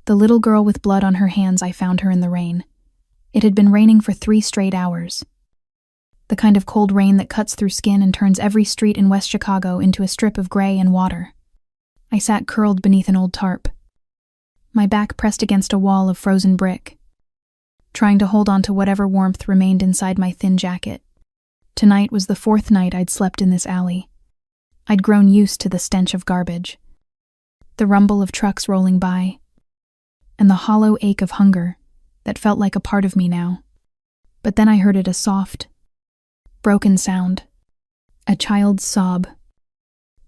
The little girl with blood on her hands. I found her in the rain. It had been raining for 3 straight hours. The kind of cold rain that cuts through skin and turns every street in West Chicago into a strip of gray and water. I sat curled beneath an old tarp, my back pressed against a wall of frozen brick, trying to hold on to whatever warmth remained inside my thin jacket. Tonight was the 4th night I'd slept in this alley. I'd grown used to the stench of garbage, the rumble of trucks rolling by, and the hollow ache of hunger that felt like a part of me now. But then I heard it, a soft, broken sound, a child's sob,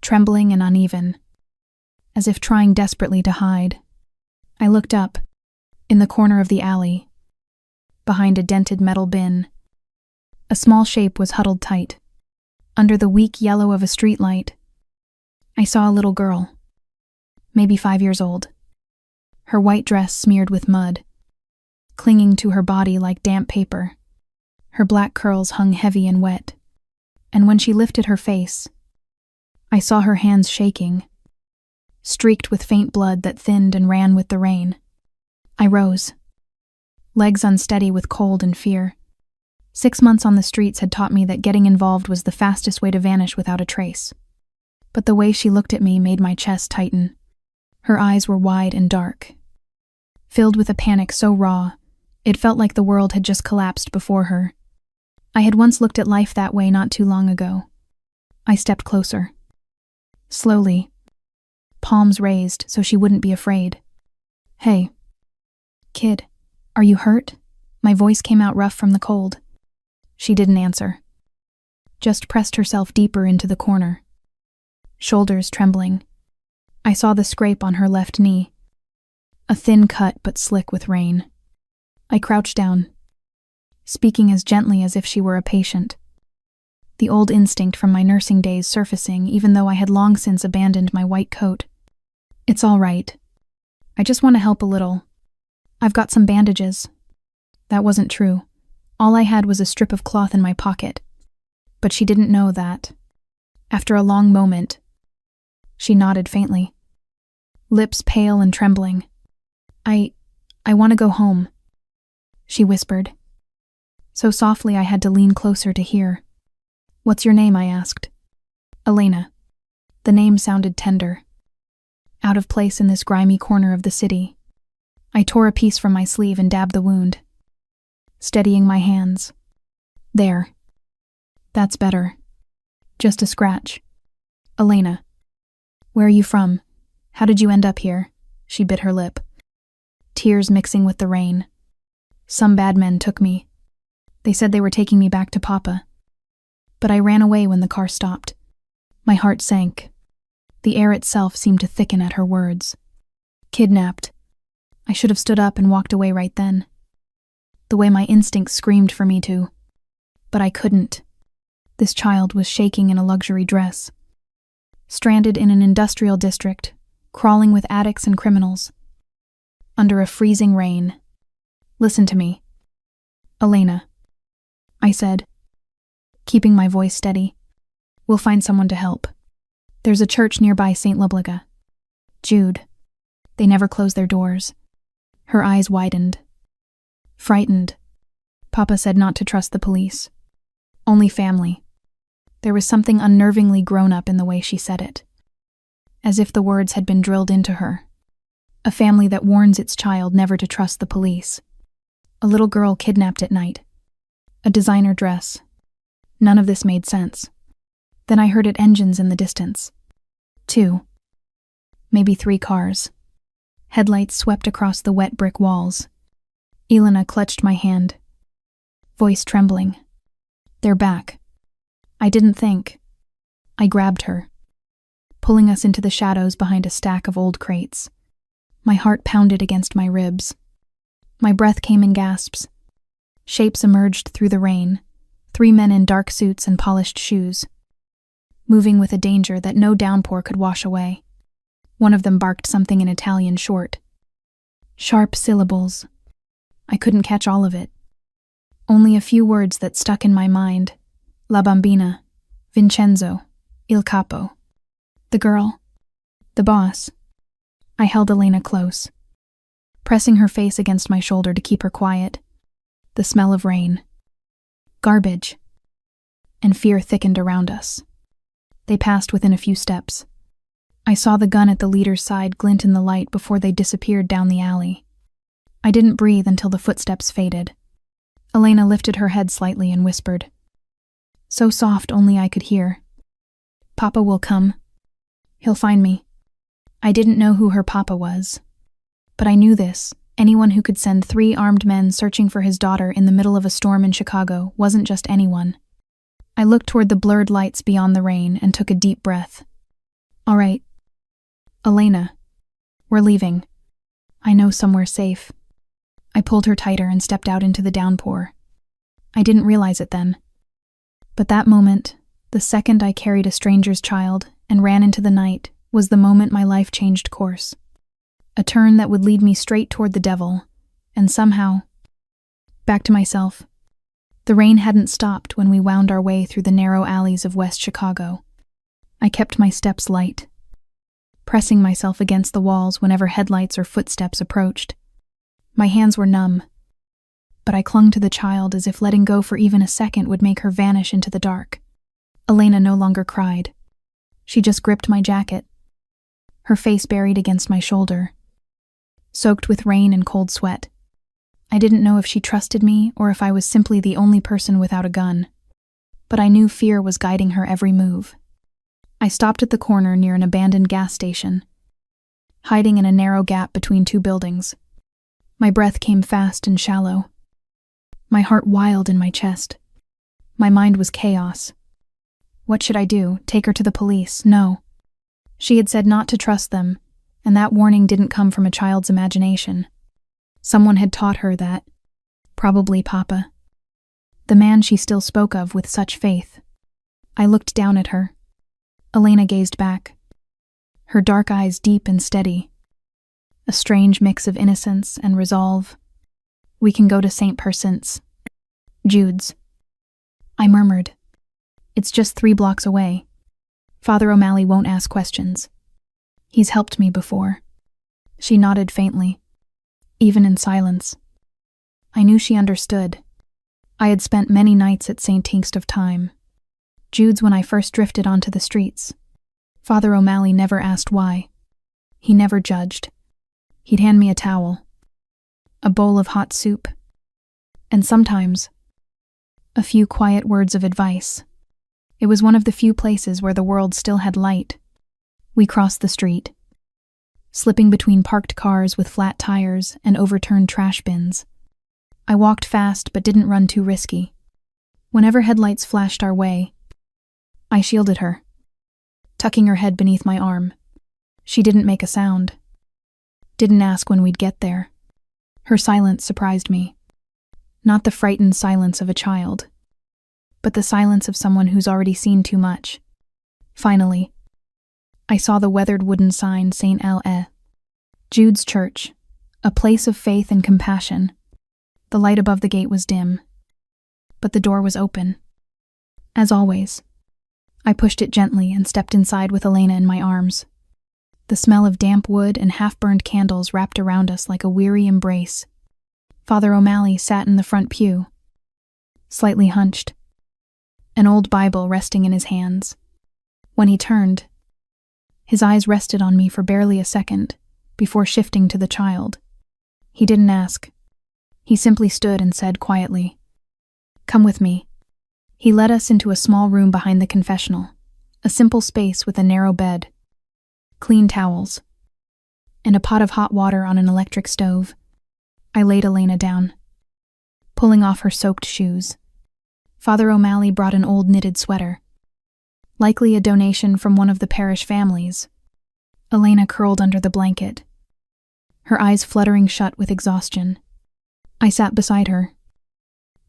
trembling and uneven, as if trying desperately to hide. I looked up. In the corner of the alley, behind a dented metal bin, a small shape was huddled tight. Under the weak yellow of a streetlight, I saw a little girl, maybe 5 years old, her white dress smeared with mud, clinging to her body like damp paper. Her black curls hung heavy and wet, and when she lifted her face, I saw her hands shaking, streaked with faint blood that thinned and ran with the rain. I rose, legs unsteady with cold and fear. 6 months on the streets had taught me that getting involved was the fastest way to vanish without a trace. But the way she looked at me made my chest tighten. Her eyes were wide and dark, filled with a panic so raw, it felt like the world had just collapsed before her. I had once looked at life that way not too long ago. I stepped closer. Slowly, palms raised so she wouldn't be afraid. "Hey, kid, are you hurt?" My voice came out rough from the cold. She didn't answer, just pressed herself deeper into the corner, shoulders trembling. I saw the scrape on her left knee, a thin cut but slick with rain. I crouched down, speaking as gently as if she were a patient, the old instinct from my nursing days surfacing even though I had long since abandoned my white coat. "It's all right. I just want to help a little. I've got some bandages." That wasn't true. All I had was a strip of cloth in my pocket. But she didn't know that. After a long moment, she nodded faintly, lips pale and trembling. I want to go home," she whispered, so softly I had to lean closer to hear. "What's your name?" I asked. "Elena." The name sounded tender, out of place in this grimy corner of the city. I tore a piece from my sleeve and dabbed the wound, steadying my hands. "There. That's better. Just a scratch." "Elena. Where are you from? How did you end up here?" She bit her lip, tears mixing with the rain. "Some bad men took me. They said they were taking me back to Papa. But I ran away when the car stopped." My heart sank. The air itself seemed to thicken at her words. "Kidnapped." I should have stood up and walked away right then, the way my instincts screamed for me to. But I couldn't. This child was shaking in a luxury dress, stranded in an industrial district, crawling with addicts and criminals, under a freezing rain. "Listen to me, Elena," I said, keeping my voice steady. "We'll find someone to help. There's a church nearby St. Lublaga. Jude. They never close their doors." Her eyes widened. "Frightened. Papa said not to trust the police. Only family." There was something unnervingly grown-up in the way she said it, as if the words had been drilled into her. A family that warns its child never to trust the police. A little girl kidnapped at night. A designer dress. None of this made sense. Then I heard engines in the distance. 2, maybe 3 cars. Headlights swept across the wet brick walls. Elena clutched my hand, voice trembling. "They're back." I didn't think. I grabbed her, pulling us into the shadows behind a stack of old crates. My heart pounded against my ribs. My breath came in gasps. Shapes emerged through the rain, 3 men in dark suits and polished shoes, moving with a danger that no downpour could wash away. One of them barked something in Italian short. Sharp syllables. I couldn't catch all of it. Only a few words that stuck in my mind. La bambina, Vincenzo, il capo. The girl, the boss. I held Elena close, pressing her face against my shoulder to keep her quiet. The smell of rain, garbage, and fear thickened around us. They passed within a few steps. I saw the gun at the leader's side glint in the light before they disappeared down the alley. I didn't breathe until the footsteps faded. Elena lifted her head slightly and whispered, so soft only I could hear, "Papa will come. He'll find me." I didn't know who her papa was, but I knew this. Anyone who could send 3 armed men searching for his daughter in the middle of a storm in Chicago wasn't just anyone. I looked toward the blurred lights beyond the rain and took a deep breath. "All right, Elena, we're leaving. I know somewhere safe." I pulled her tighter and stepped out into the downpour. I didn't realize it then, but that moment, the second I carried a stranger's child and ran into the night, was the moment my life changed course. A turn that would lead me straight toward the devil, and somehow, back to myself. The rain hadn't stopped when we wound our way through the narrow alleys of West Chicago. I kept my steps light, pressing myself against the walls whenever headlights or footsteps approached. My hands were numb, but I clung to the child as if letting go for even a second would make her vanish into the dark. Elena no longer cried. She just gripped my jacket, her face buried against my shoulder, soaked with rain and cold sweat. I didn't know if she trusted me or if I was simply the only person without a gun, but I knew fear was guiding her every move. I stopped at the corner near an abandoned gas station, hiding in a narrow gap between 2 buildings. My breath came fast and shallow, my heart wild in my chest. My mind was chaos. What should I do? Take her to the police? No. She had said not to trust them, and that warning didn't come from a child's imagination. Someone had taught her that. Probably Papa. The man she still spoke of with such faith. I looked down at her. Elena gazed back, her dark eyes deep and steady. A strange mix of innocence and resolve. "We can go to St. Persint's. Jude's." I murmured, "It's just 3 blocks away. Father O'Malley won't ask questions. He's helped me before." She nodded faintly, even in silence. I knew she understood. I had spent many nights at St. Tinst of Time. Jude's when I first drifted onto the streets. Father O'Malley never asked why. He never judged. He'd hand me a towel, a bowl of hot soup, and sometimes a few quiet words of advice. It was one of the few places where the world still had light. We crossed the street, slipping between parked cars with flat tires and overturned trash bins. I walked fast but didn't run too risky. Whenever headlights flashed our way, I shielded her, tucking her head beneath my arm. She didn't make a sound. Didn't ask when we'd get there. Her silence surprised me. Not the frightened silence of a child, but the silence of someone who's already seen too much. Finally, I saw the weathered wooden sign St. L.E. Jude's Church, a place of faith and compassion. The light above the gate was dim, but the door was open. As always, I pushed it gently and stepped inside with Elena in my arms. The smell of damp wood and half-burned candles wrapped around us like a weary embrace. Father O'Malley sat in the front pew, slightly hunched, an old Bible resting in his hands. When he turned, his eyes rested on me for barely a second before shifting to the child. He didn't ask. He simply stood and said quietly, "Come with me." He led us into a small room behind the confessional, a simple space with a narrow bed, clean towels, and a pot of hot water on an electric stove. I laid Elena down, pulling off her soaked shoes. Father O'Malley brought an old knitted sweater, likely a donation from one of the parish families. Elena curled under the blanket, her eyes fluttering shut with exhaustion. I sat beside her,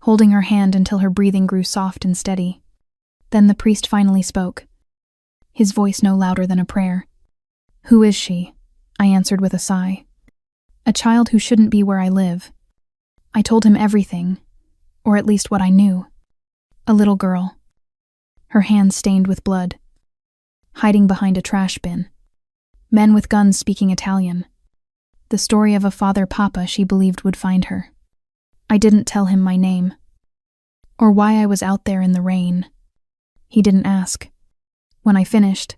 holding her hand until her breathing grew soft and steady. Then the priest finally spoke, his voice no louder than a prayer. "Who is she?" I answered with a sigh. "A child who shouldn't be where I live." I told him everything, or at least what I knew. A little girl, her hands stained with blood, hiding behind a trash bin. Men with guns speaking Italian. the story of a father papa she believed would find her. I didn't tell him my name, or why I was out there in the rain. He didn't ask. When I finished,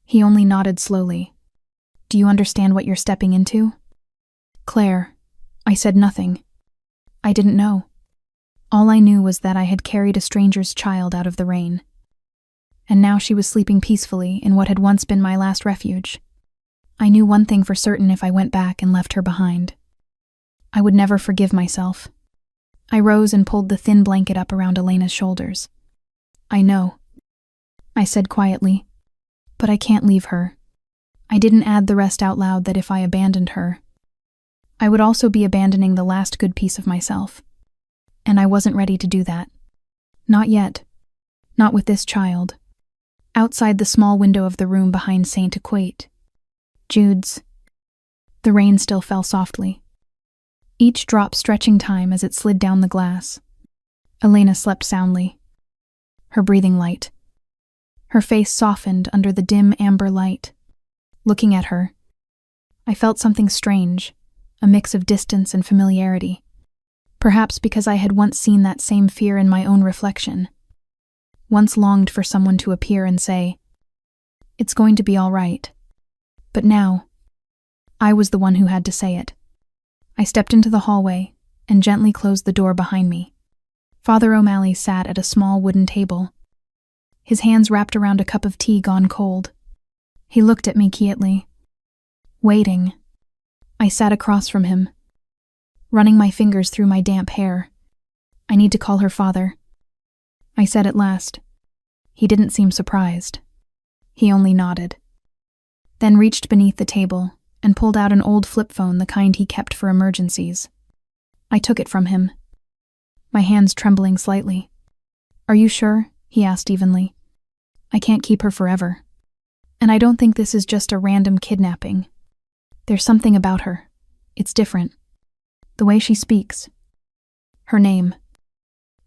he only nodded slowly. Do you understand what you're stepping into? Claire, I said nothing. I didn't know. All I knew was that I had carried a stranger's child out of the rain. And now she was sleeping peacefully in what had once been my last refuge. I knew one thing for certain if I went back and left her behind. I would never forgive myself. I rose and pulled the thin blanket up around Elena's shoulders. I know, I said quietly, but I can't leave her. I didn't add the rest out loud that if I abandoned her, I would also be abandoning the last good piece of myself. And I wasn't ready to do that. Not yet. Not with this child. Outside the small window of the room behind Saint Equate, Jude's, the rain still fell softly, each drop stretching time as it slid down the glass. Elena slept soundly, her breathing light. Her face softened under the dim amber light. Looking at her, I felt something strange, a mix of distance and familiarity. Perhaps because I had once seen that same fear in my own reflection. Once longed for someone to appear and say, "It's going to be all right." But now, I was the one who had to say it. I stepped into the hallway and gently closed the door behind me. Father O'Malley sat at a small wooden table, his hands wrapped around a cup of tea gone cold. He looked at me quietly, waiting. I sat across from him, running my fingers through my damp hair. I need to call her father, I said at last. He didn't seem surprised. He only nodded. Then reached beneath the table and pulled out an old flip phone, the kind he kept for emergencies. I took it from him, my hands trembling slightly. Are you sure? He asked evenly. I can't keep her forever. And I don't think this is just a random kidnapping. There's something about her. It's different. The way she speaks. Her name.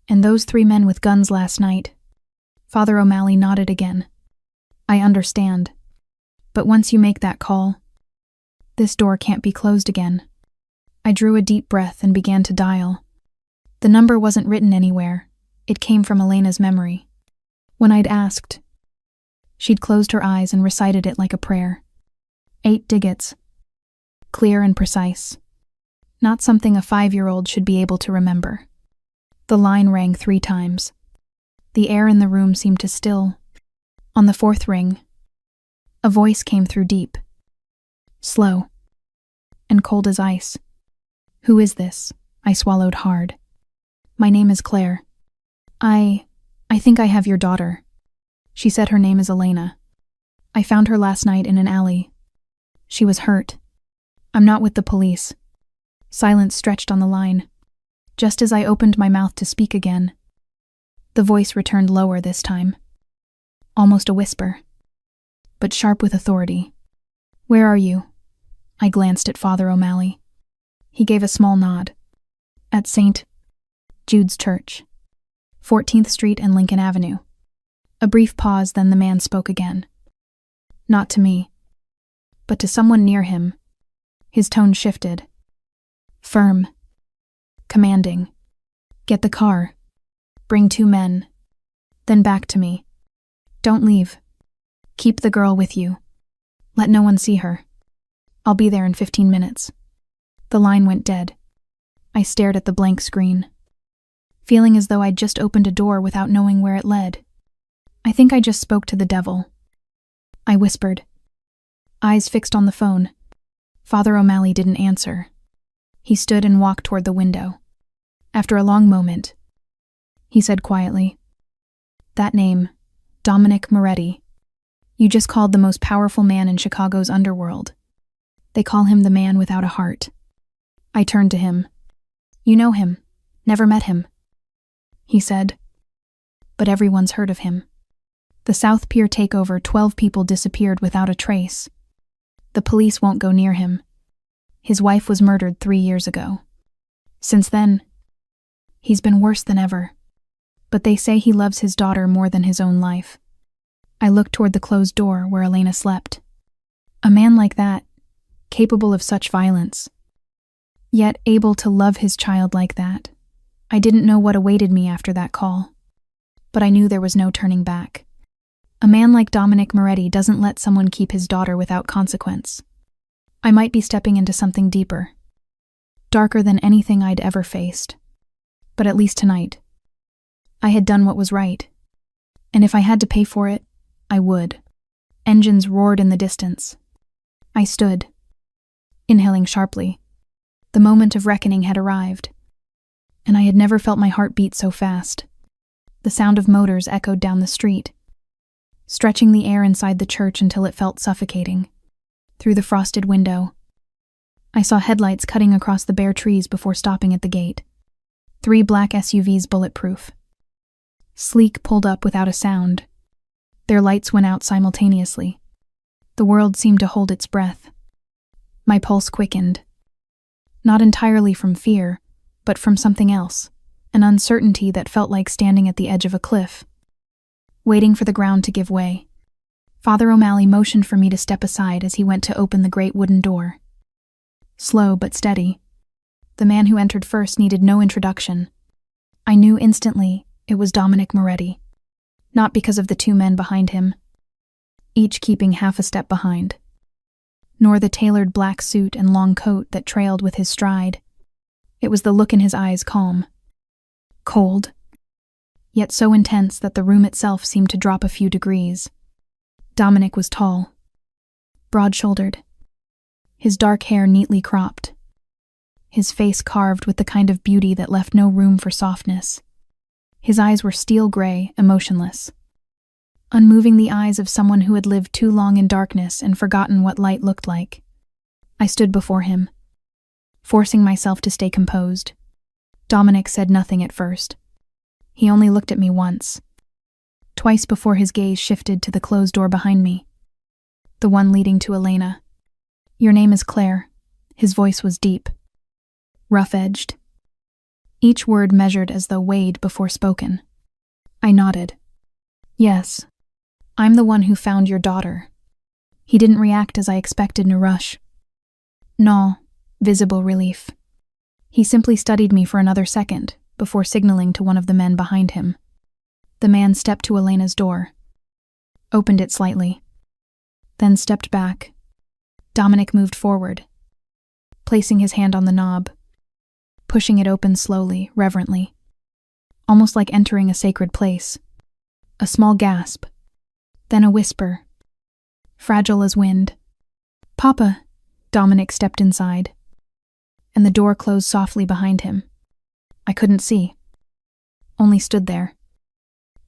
And those 3 men with guns last night. Father O'Malley nodded again. I understand. But once you make that call, this door can't be closed again. I drew a deep breath and began to dial. The number wasn't written anywhere. It came from Elena's memory. When I'd asked, she'd closed her eyes and recited it like a prayer. 8 digits. Clear and precise. Not something a 5-year-old should be able to remember. The line rang 3 times. The air in the room seemed to still. On the 4th ring, a voice came through deep, slow, and cold as ice. Who is this? I swallowed hard. My name is Claire. I think I have your daughter. She said her name is Elena. I found her last night in an alley. She was hurt. I'm not with the police. Silence stretched on the line. Just as I opened my mouth to speak again, the voice returned lower this time. Almost a whisper, but sharp with authority. Where are you? I glanced at Father O'Malley. He gave a small nod. At St. Jude's Church, 14th Street and Lincoln Avenue. A brief pause, then the man spoke again. Not to me, but to someone near him. His tone shifted. Firm. Commanding. Get the car. Bring 2 men. Then back to me. Don't leave. Keep the girl with you. Let no one see her. I'll be there in 15 minutes. The line went dead. I stared at the blank screen, feeling as though I'd just opened a door without knowing where it led. I think I just spoke to the devil. I whispered, eyes fixed on the phone. Father O'Malley didn't answer. He stood and walked toward the window. After a long moment, he said quietly, That name, Dominic Moretti. You just called the most powerful man in Chicago's underworld. They call him the man without a heart. I turned to him. You know him. Never met him. He said, but everyone's heard of him. The South Pier takeover, 12 people disappeared without a trace. The police won't go near him. His wife was murdered 3 years ago. Since then, he's been worse than ever. But they say he loves his daughter more than his own life. I looked toward the closed door where Elena slept. A man like that capable of such violence, yet able to love his child like that. I didn't know what awaited me after that call, but I knew there was no turning back. A man like Dominic Moretti doesn't let someone keep his daughter without consequence. I might be stepping into something deeper, darker than anything I'd ever faced. But at least tonight, I had done what was right, and if I had to pay for it, I would. Engines roared in the distance. I stood, inhaling sharply. The moment of reckoning had arrived, and I had never felt my heart beat so fast. The sound of motors echoed down the street, stretching the air inside the church until it felt suffocating. Through the frosted window, I saw headlights cutting across the bare trees before stopping at the gate. 3 black SUVs, bulletproof. Sleek, pulled up without a sound. Their lights went out simultaneously. The world seemed to hold its breath. My pulse quickened. Not entirely from fear, but from something else, an uncertainty that felt like standing at the edge of a cliff, waiting for the ground to give way. Father O'Malley motioned for me to step aside as he went to open the great wooden door. Slow but steady. The man who entered first needed no introduction. I knew instantly it was Dominic Moretti, not because of the 2 men behind him, each keeping half a step behind, nor the tailored black suit and long coat that trailed with his stride. It was the look in his eyes, calm, cold, yet so intense that the room itself seemed to drop a few degrees. Dominic was tall, broad-shouldered, his dark hair neatly cropped, his face carved with the kind of beauty that left no room for softness. His eyes were steel gray, emotionless, unmoving, the eyes of someone who had lived too long in darkness and forgotten what light looked like. I stood before him, forcing myself to stay composed. Dominic said nothing at first. He only looked at me once, twice before his gaze shifted to the closed door behind me, the one leading to Elena. "Your name is Claire." His voice was deep, rough-edged, each word measured as though weighed before spoken. I nodded. "Yes, I'm the one who found your daughter." He didn't react as I expected in a rush. No, visible relief. He simply studied me for another second before signaling to one of the men behind him. The man stepped to Elena's door, opened it slightly, then stepped back. Dominic moved forward, placing his hand on the knob, pushing it open slowly, reverently, almost like entering a sacred place. A small gasp, then a whisper, fragile as wind. "Papa." Dominic stepped inside, and the door closed softly behind him. I couldn't see, only stood there,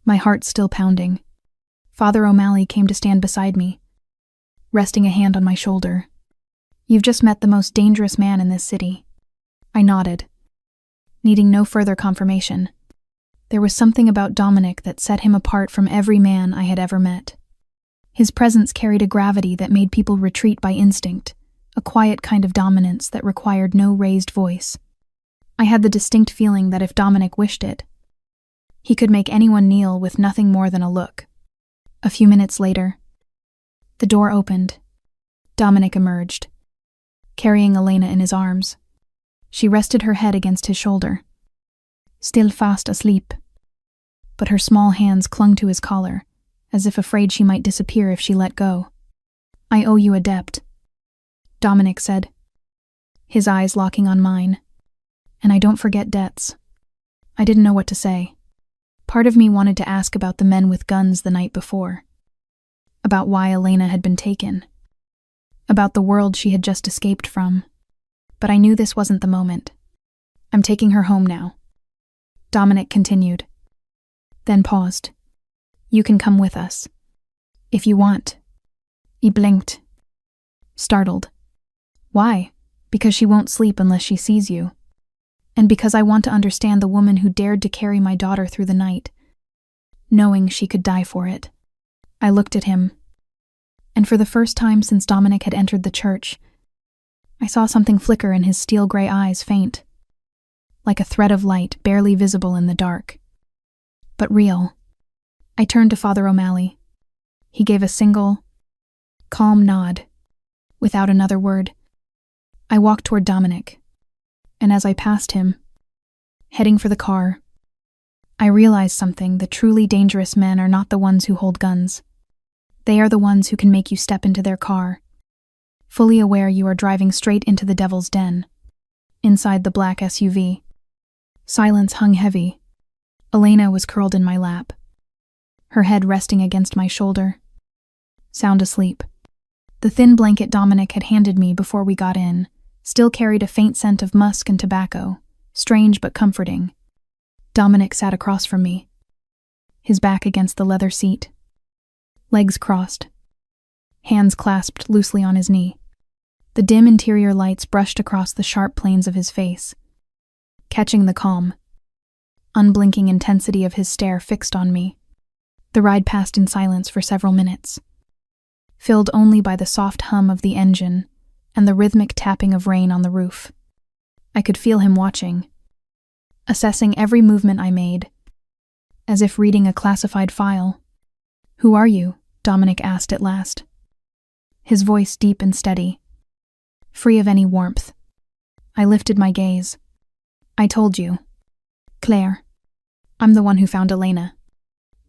my heart still pounding. Father O'Malley came to stand beside me, resting a hand on my shoulder. "You've just met the most dangerous man in this city." I nodded, needing no further confirmation. There was something about Dominic that set him apart from every man I had ever met. His presence carried a gravity that made people retreat by instinct, a quiet kind of dominance that required no raised voice. I had the distinct feeling that if Dominic wished it, he could make anyone kneel with nothing more than a look. A few minutes later, the door opened. Dominic emerged, carrying Elena in his arms. She rested her head against his shoulder, still fast asleep, but her small hands clung to his collar, as if afraid she might disappear if she let go. "I owe you a debt," Dominic said, his eyes locking on mine. "And I don't forget debts." I didn't know what to say. Part of me wanted to ask about the men with guns the night before, about why Elena had been taken, about the world she had just escaped from. But I knew this wasn't the moment. "I'm taking her home now," Dominic continued, then paused. "You can come with us, if you want." He blinked, startled. "Why?" "Because she won't sleep unless she sees you. And because I want to understand the woman who dared to carry my daughter through the night, knowing she could die for it." I looked at him, and for the first time since Dominic had entered the church, I saw something flicker in his steel-gray eyes, faint, like a thread of light barely visible in the dark, but real. I turned to Father O'Malley. He gave a single, calm nod, without another word. I walked toward Dominic, and as I passed him, heading for the car, I realized something. The truly dangerous men are not the ones who hold guns. They are the ones who can make you step into their car, fully aware you are driving straight into the devil's den. Inside the black SUV, silence hung heavy. Elena was curled in my lap, her head resting against my shoulder, sound asleep. The thin blanket Dominic had handed me before we got in still carried a faint scent of musk and tobacco, strange but comforting. Dominic sat across from me, his back against the leather seat, legs crossed, hands clasped loosely on his knee. The dim interior lights brushed across the sharp planes of his face, catching the calm, unblinking intensity of his stare fixed on me. The ride passed in silence for several minutes, filled only by the soft hum of the engine and the rhythmic tapping of rain on the roof. I could feel him watching, assessing every movement I made, as if reading a classified file. "Who are you?" Dominic asked at last, his voice deep and steady, free of any warmth. I lifted my gaze. "I told you. Claire. I'm the one who found Elena.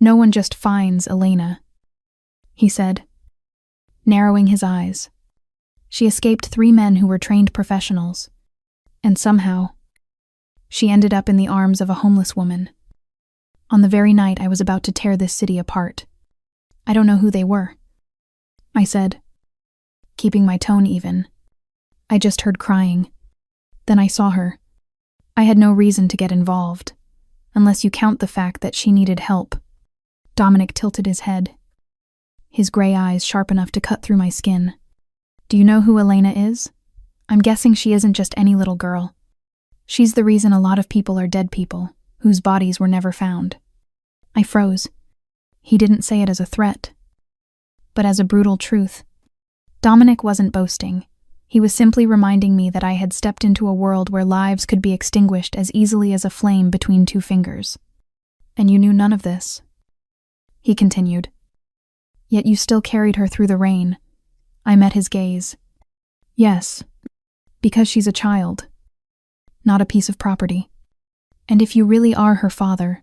No one just finds Elena," he said, narrowing his eyes. "She escaped 3 men who were trained professionals, and somehow, she ended up in the arms of a homeless woman. On the very night I was about to tear this city apart. I don't know who they were," I said, keeping my tone even. "I just heard crying. Then I saw her. I had no reason to get involved, unless you count the fact that she needed help." Dominic tilted his head, his gray eyes sharp enough to cut through my skin. "Do you know who Elena is? I'm guessing she isn't just any little girl. She's the reason a lot of people are dead people, whose bodies were never found." I froze. He didn't say it as a threat, but as a brutal truth. Dominic wasn't boasting. He was simply reminding me that I had stepped into a world where lives could be extinguished as easily as a flame between 2 fingers. "And you knew none of this," he continued. "Yet you still carried her through the rain." I met his gaze. "Yes, because she's a child, not a piece of property. And if you really are her father,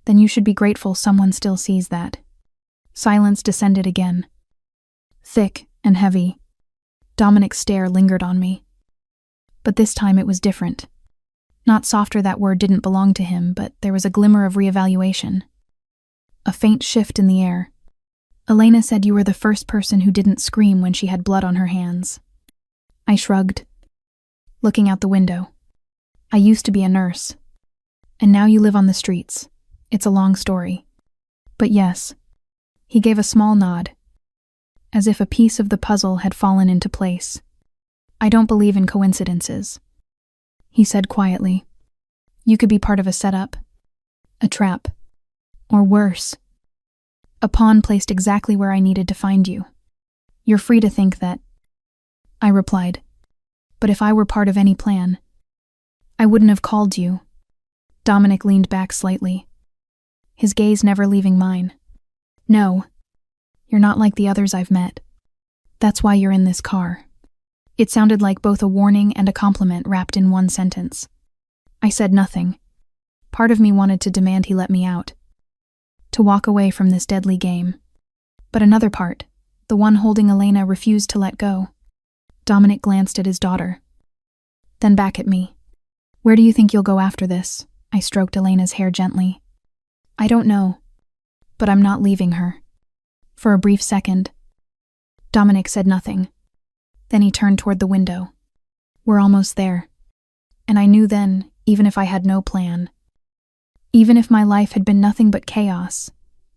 then you should be grateful someone still sees that." Silence descended again, thick and heavy. Dominic's stare lingered on me. But this time it was different. Not softer, that word didn't belong to him, but there was a glimmer of reevaluation. A faint shift in the air. "Elena said you were the first person who didn't scream when she had blood on her hands." I shrugged, looking out the window. "I used to be a nurse, and now you live on the streets. It's a long story. But yes." He gave a small nod, as if a piece of the puzzle had fallen into place. "I don't believe in coincidences," he said quietly. "You could be part of a setup, a trap, or worse, a pawn placed exactly where I needed to find you. You're free to think that." I replied, "But if I were part of any plan, I wouldn't have called you." Dominic leaned back slightly, his gaze never leaving mine. "No, you're not like the others I've met. That's why you're in this car." It sounded like both a warning and a compliment wrapped in one sentence. I said nothing. Part of me wanted to demand he let me out, to walk away from this deadly game. But another part, the one holding Elena, refused to let go. Dominic glanced at his daughter, then back at me. "Where do you think you'll go after this?" I stroked Elena's hair gently. "I don't know, but I'm not leaving her." For a brief second, Dominic said nothing. Then he turned toward the window. "We're almost there." And I knew then, even if I had no plan, even if my life had been nothing but chaos,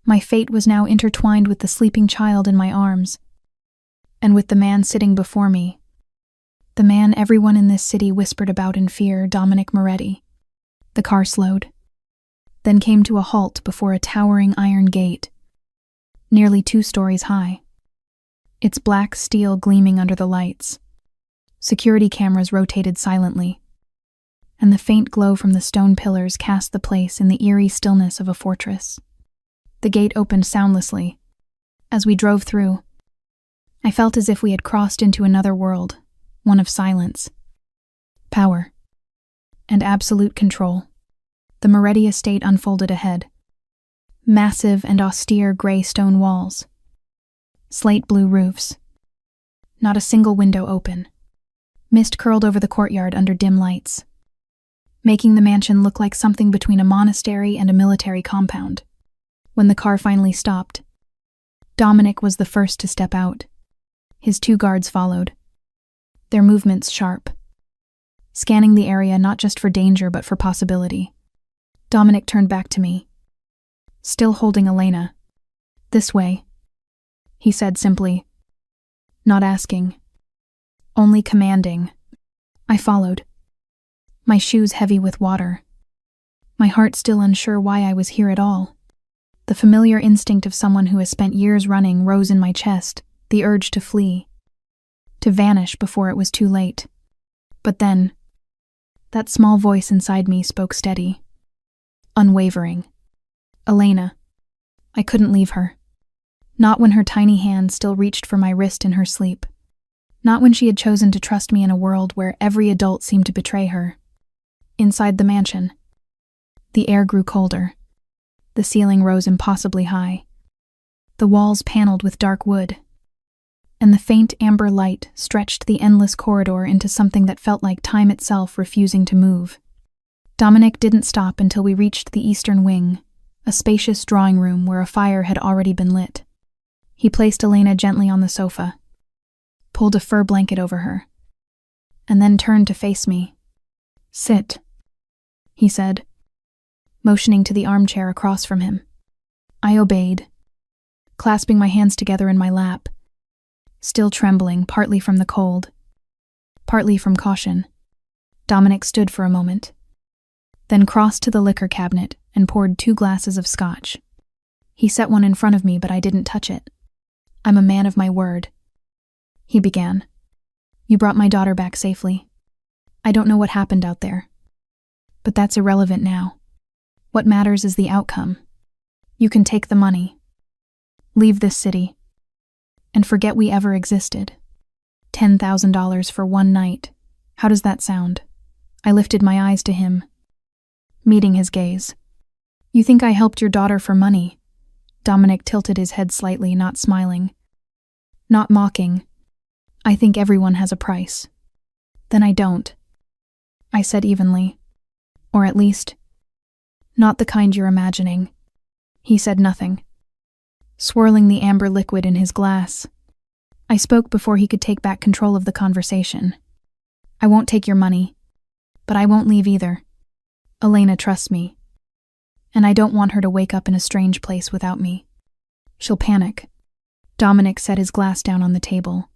my fate was now intertwined with the sleeping child in my arms, and with the man sitting before me. The man everyone in this city whispered about in fear, Dominic Moretti. The car slowed, then came to a halt before a towering iron gate, nearly 2 stories high, its black steel gleaming under the lights. Security cameras rotated silently, and the faint glow from the stone pillars cast the place in the eerie stillness of a fortress. The gate opened soundlessly. As we drove through, I felt as if we had crossed into another world, one of silence, power, and absolute control. The Moretti estate unfolded ahead. Massive and austere gray stone walls. Slate blue roofs. Not a single window open. Mist curled over the courtyard under dim lights, making the mansion look like something between a monastery and a military compound. When the car finally stopped, Dominic was the first to step out. His 2 guards followed, their movements sharp, scanning the area not just for danger but for possibility. Dominic turned back to me, still holding Elena. "This way," he said simply, not asking, only commanding. I followed, my shoes heavy with water, my heart still unsure why I was here at all. The familiar instinct of someone who has spent years running rose in my chest, the urge to flee, to vanish before it was too late. But then, that small voice inside me spoke steady, unwavering. Elena. I couldn't leave her. Not when her tiny hand still reached for my wrist in her sleep. Not when she had chosen to trust me in a world where every adult seemed to betray her. Inside the mansion, the air grew colder. The ceiling rose impossibly high. The walls paneled with dark wood, and the faint amber light stretched the endless corridor into something that felt like time itself refusing to move. Dominic didn't stop until we reached the eastern wing, a spacious drawing room where a fire had already been lit. He placed Elena gently on the sofa, pulled a fur blanket over her, and then turned to face me. "Sit," he said, motioning to the armchair across from him. I obeyed, clasping my hands together in my lap, still trembling, partly from the cold, partly from caution. Dominic stood for a moment, then crossed to the liquor cabinet and poured 2 glasses of scotch. He set one in front of me, but I didn't touch it. "I'm a man of my word," he began. "You brought my daughter back safely. I don't know what happened out there, but that's irrelevant now. What matters is the outcome. You can take the money, leave this city, and forget we ever existed. $10,000 for one night. How does that sound?" I lifted my eyes to him, meeting his gaze. "You think I helped your daughter for money?" Dominic tilted his head slightly, not smiling, not mocking. "I think everyone has a price." "Then I don't," I said evenly. "Or at least, not the kind you're imagining." He said nothing, swirling the amber liquid in his glass. I spoke before he could take back control of the conversation. "I won't take your money, but I won't leave either. Elena trusts me, and I don't want her to wake up in a strange place without me. She'll panic." Dominic set his glass down on the table,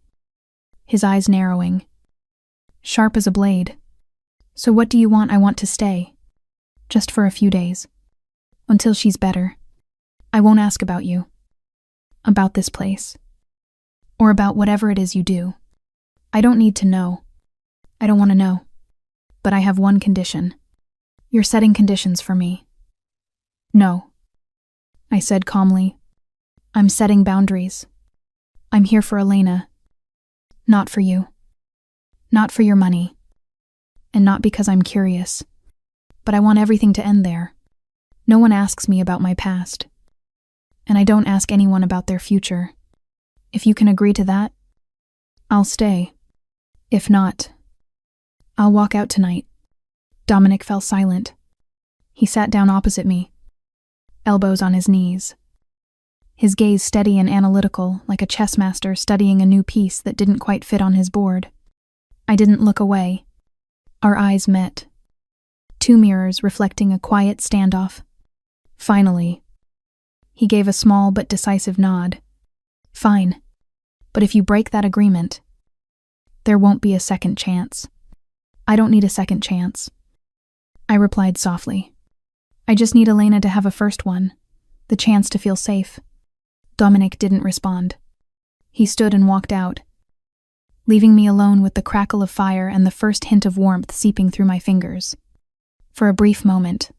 his eyes narrowing, sharp as a blade. "So what do you want?" "I want to stay, just for a few days, until she's better. I won't ask about you, about this place, or about whatever it is you do. I don't need to know. I don't want to know. But I have one condition. You're setting conditions for me." "No," I said calmly. "I'm setting boundaries. I'm here for Elena, not for you, not for your money, and not because I'm curious. But I want everything to end there. No one asks me about my past, and I don't ask anyone about their future. If you can agree to that, I'll stay. If not, I'll walk out tonight." Dominic fell silent. He sat down opposite me, elbows on his knees, his gaze steady and analytical, like a chess master studying a new piece that didn't quite fit on his board. I didn't look away. Our eyes met, 2 mirrors reflecting a quiet standoff. Finally, he gave a small but decisive nod. "Fine, but if you break that agreement, there won't be a second chance." "I don't need a second chance," I replied softly. "I just need Elena to have a first one, the chance to feel safe." Dominic didn't respond. He stood and walked out, leaving me alone with the crackle of fire and the first hint of warmth seeping through my fingers. For a brief moment,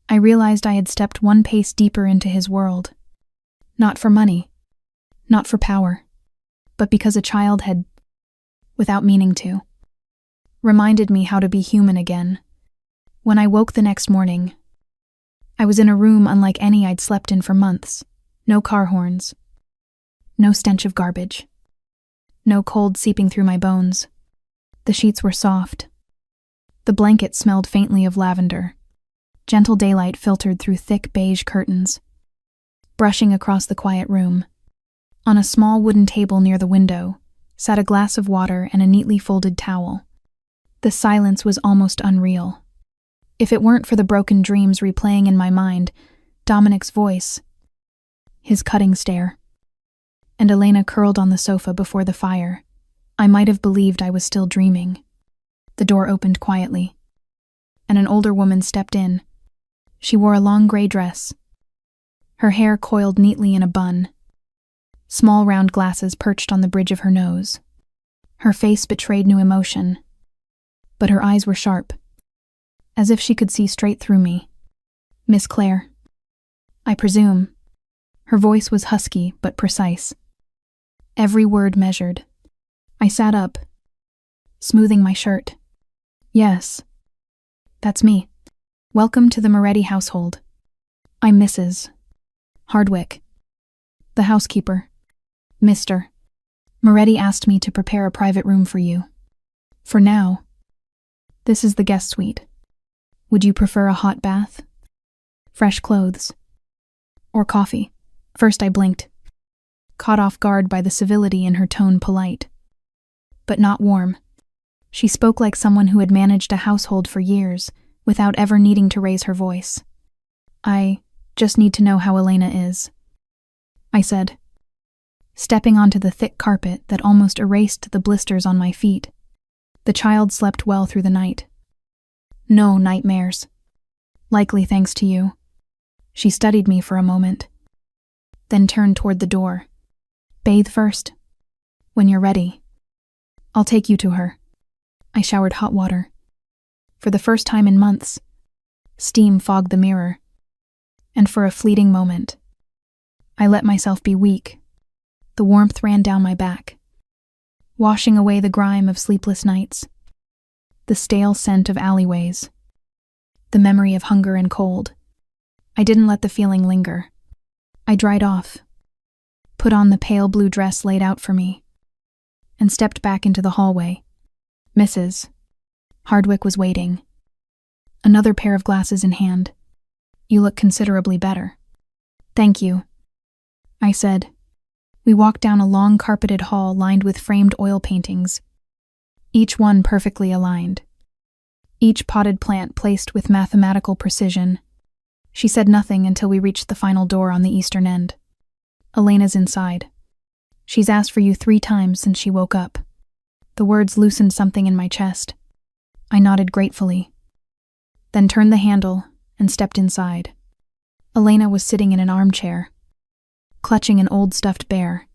I realized I had stepped one pace deeper into his world. Not for money, not for power, but because a child had without meaning to. Reminded me how to be human again. When I woke the next morning, I was in a room unlike any I'd slept in for months. No car horns. No stench of garbage. No cold seeping through my bones. The sheets were soft. The blanket smelled faintly of lavender. Gentle daylight filtered through thick beige curtains. Brushing across the quiet room, on a small wooden table near the window, sat a glass of water and a neatly folded towel. The silence was almost unreal. If it weren't for the broken dreams replaying in my mind, Dominic's voice, his cutting stare, and Elena curled on the sofa before the fire, I might have believed I was still dreaming. The door opened quietly, and an older woman stepped in. She wore a long gray dress, her hair coiled neatly in a bun. Small round glasses perched on the bridge of her nose. Her face betrayed no emotion, but her eyes were sharp, as if she could see straight through me. "Miss Clare, I presume." Her voice was husky but precise. Every word measured. I sat up, smoothing my shirt. "Yes, that's me. Welcome to the Moretti household. I'm Mrs. Hardwick, the housekeeper. Mr. Moretti asked me to prepare a private room for you. For now, this is the guest suite. Would you prefer a hot bath, fresh clothes, or coffee?" First I blinked, caught off guard by the civility in her tone, polite, but not warm. She spoke like someone who had managed a household for years without ever needing to raise her voice. "I just need to know how Elena is," I said, stepping onto the thick carpet that almost erased the blisters on my feet. "The child slept well through the night. No nightmares. Likely thanks to you." She studied me for a moment, then turned toward the door. "Bathe first. When you're ready, I'll take you to her." I showered hot water. For the first time in months, steam fogged the mirror, and for a fleeting moment, I let myself be weak. The warmth ran down my back, washing away the grime of sleepless nights, the stale scent of alleyways, the memory of hunger and cold. I didn't let the feeling linger. I dried off, put on the pale blue dress laid out for me, and stepped back into the hallway. Mrs. Hardwick was waiting, another pair of glasses in hand. "You look considerably better." "Thank you," I said. We walked down a long carpeted hall lined with framed oil paintings, each one perfectly aligned, each potted plant placed with mathematical precision. She said nothing until we reached the final door on the eastern end. "Elena's inside. She's asked for you 3 times since she woke up." The words loosened something in my chest. I nodded gratefully, then turned the handle and stepped inside. Elena was sitting in an armchair, clutching an old stuffed bear.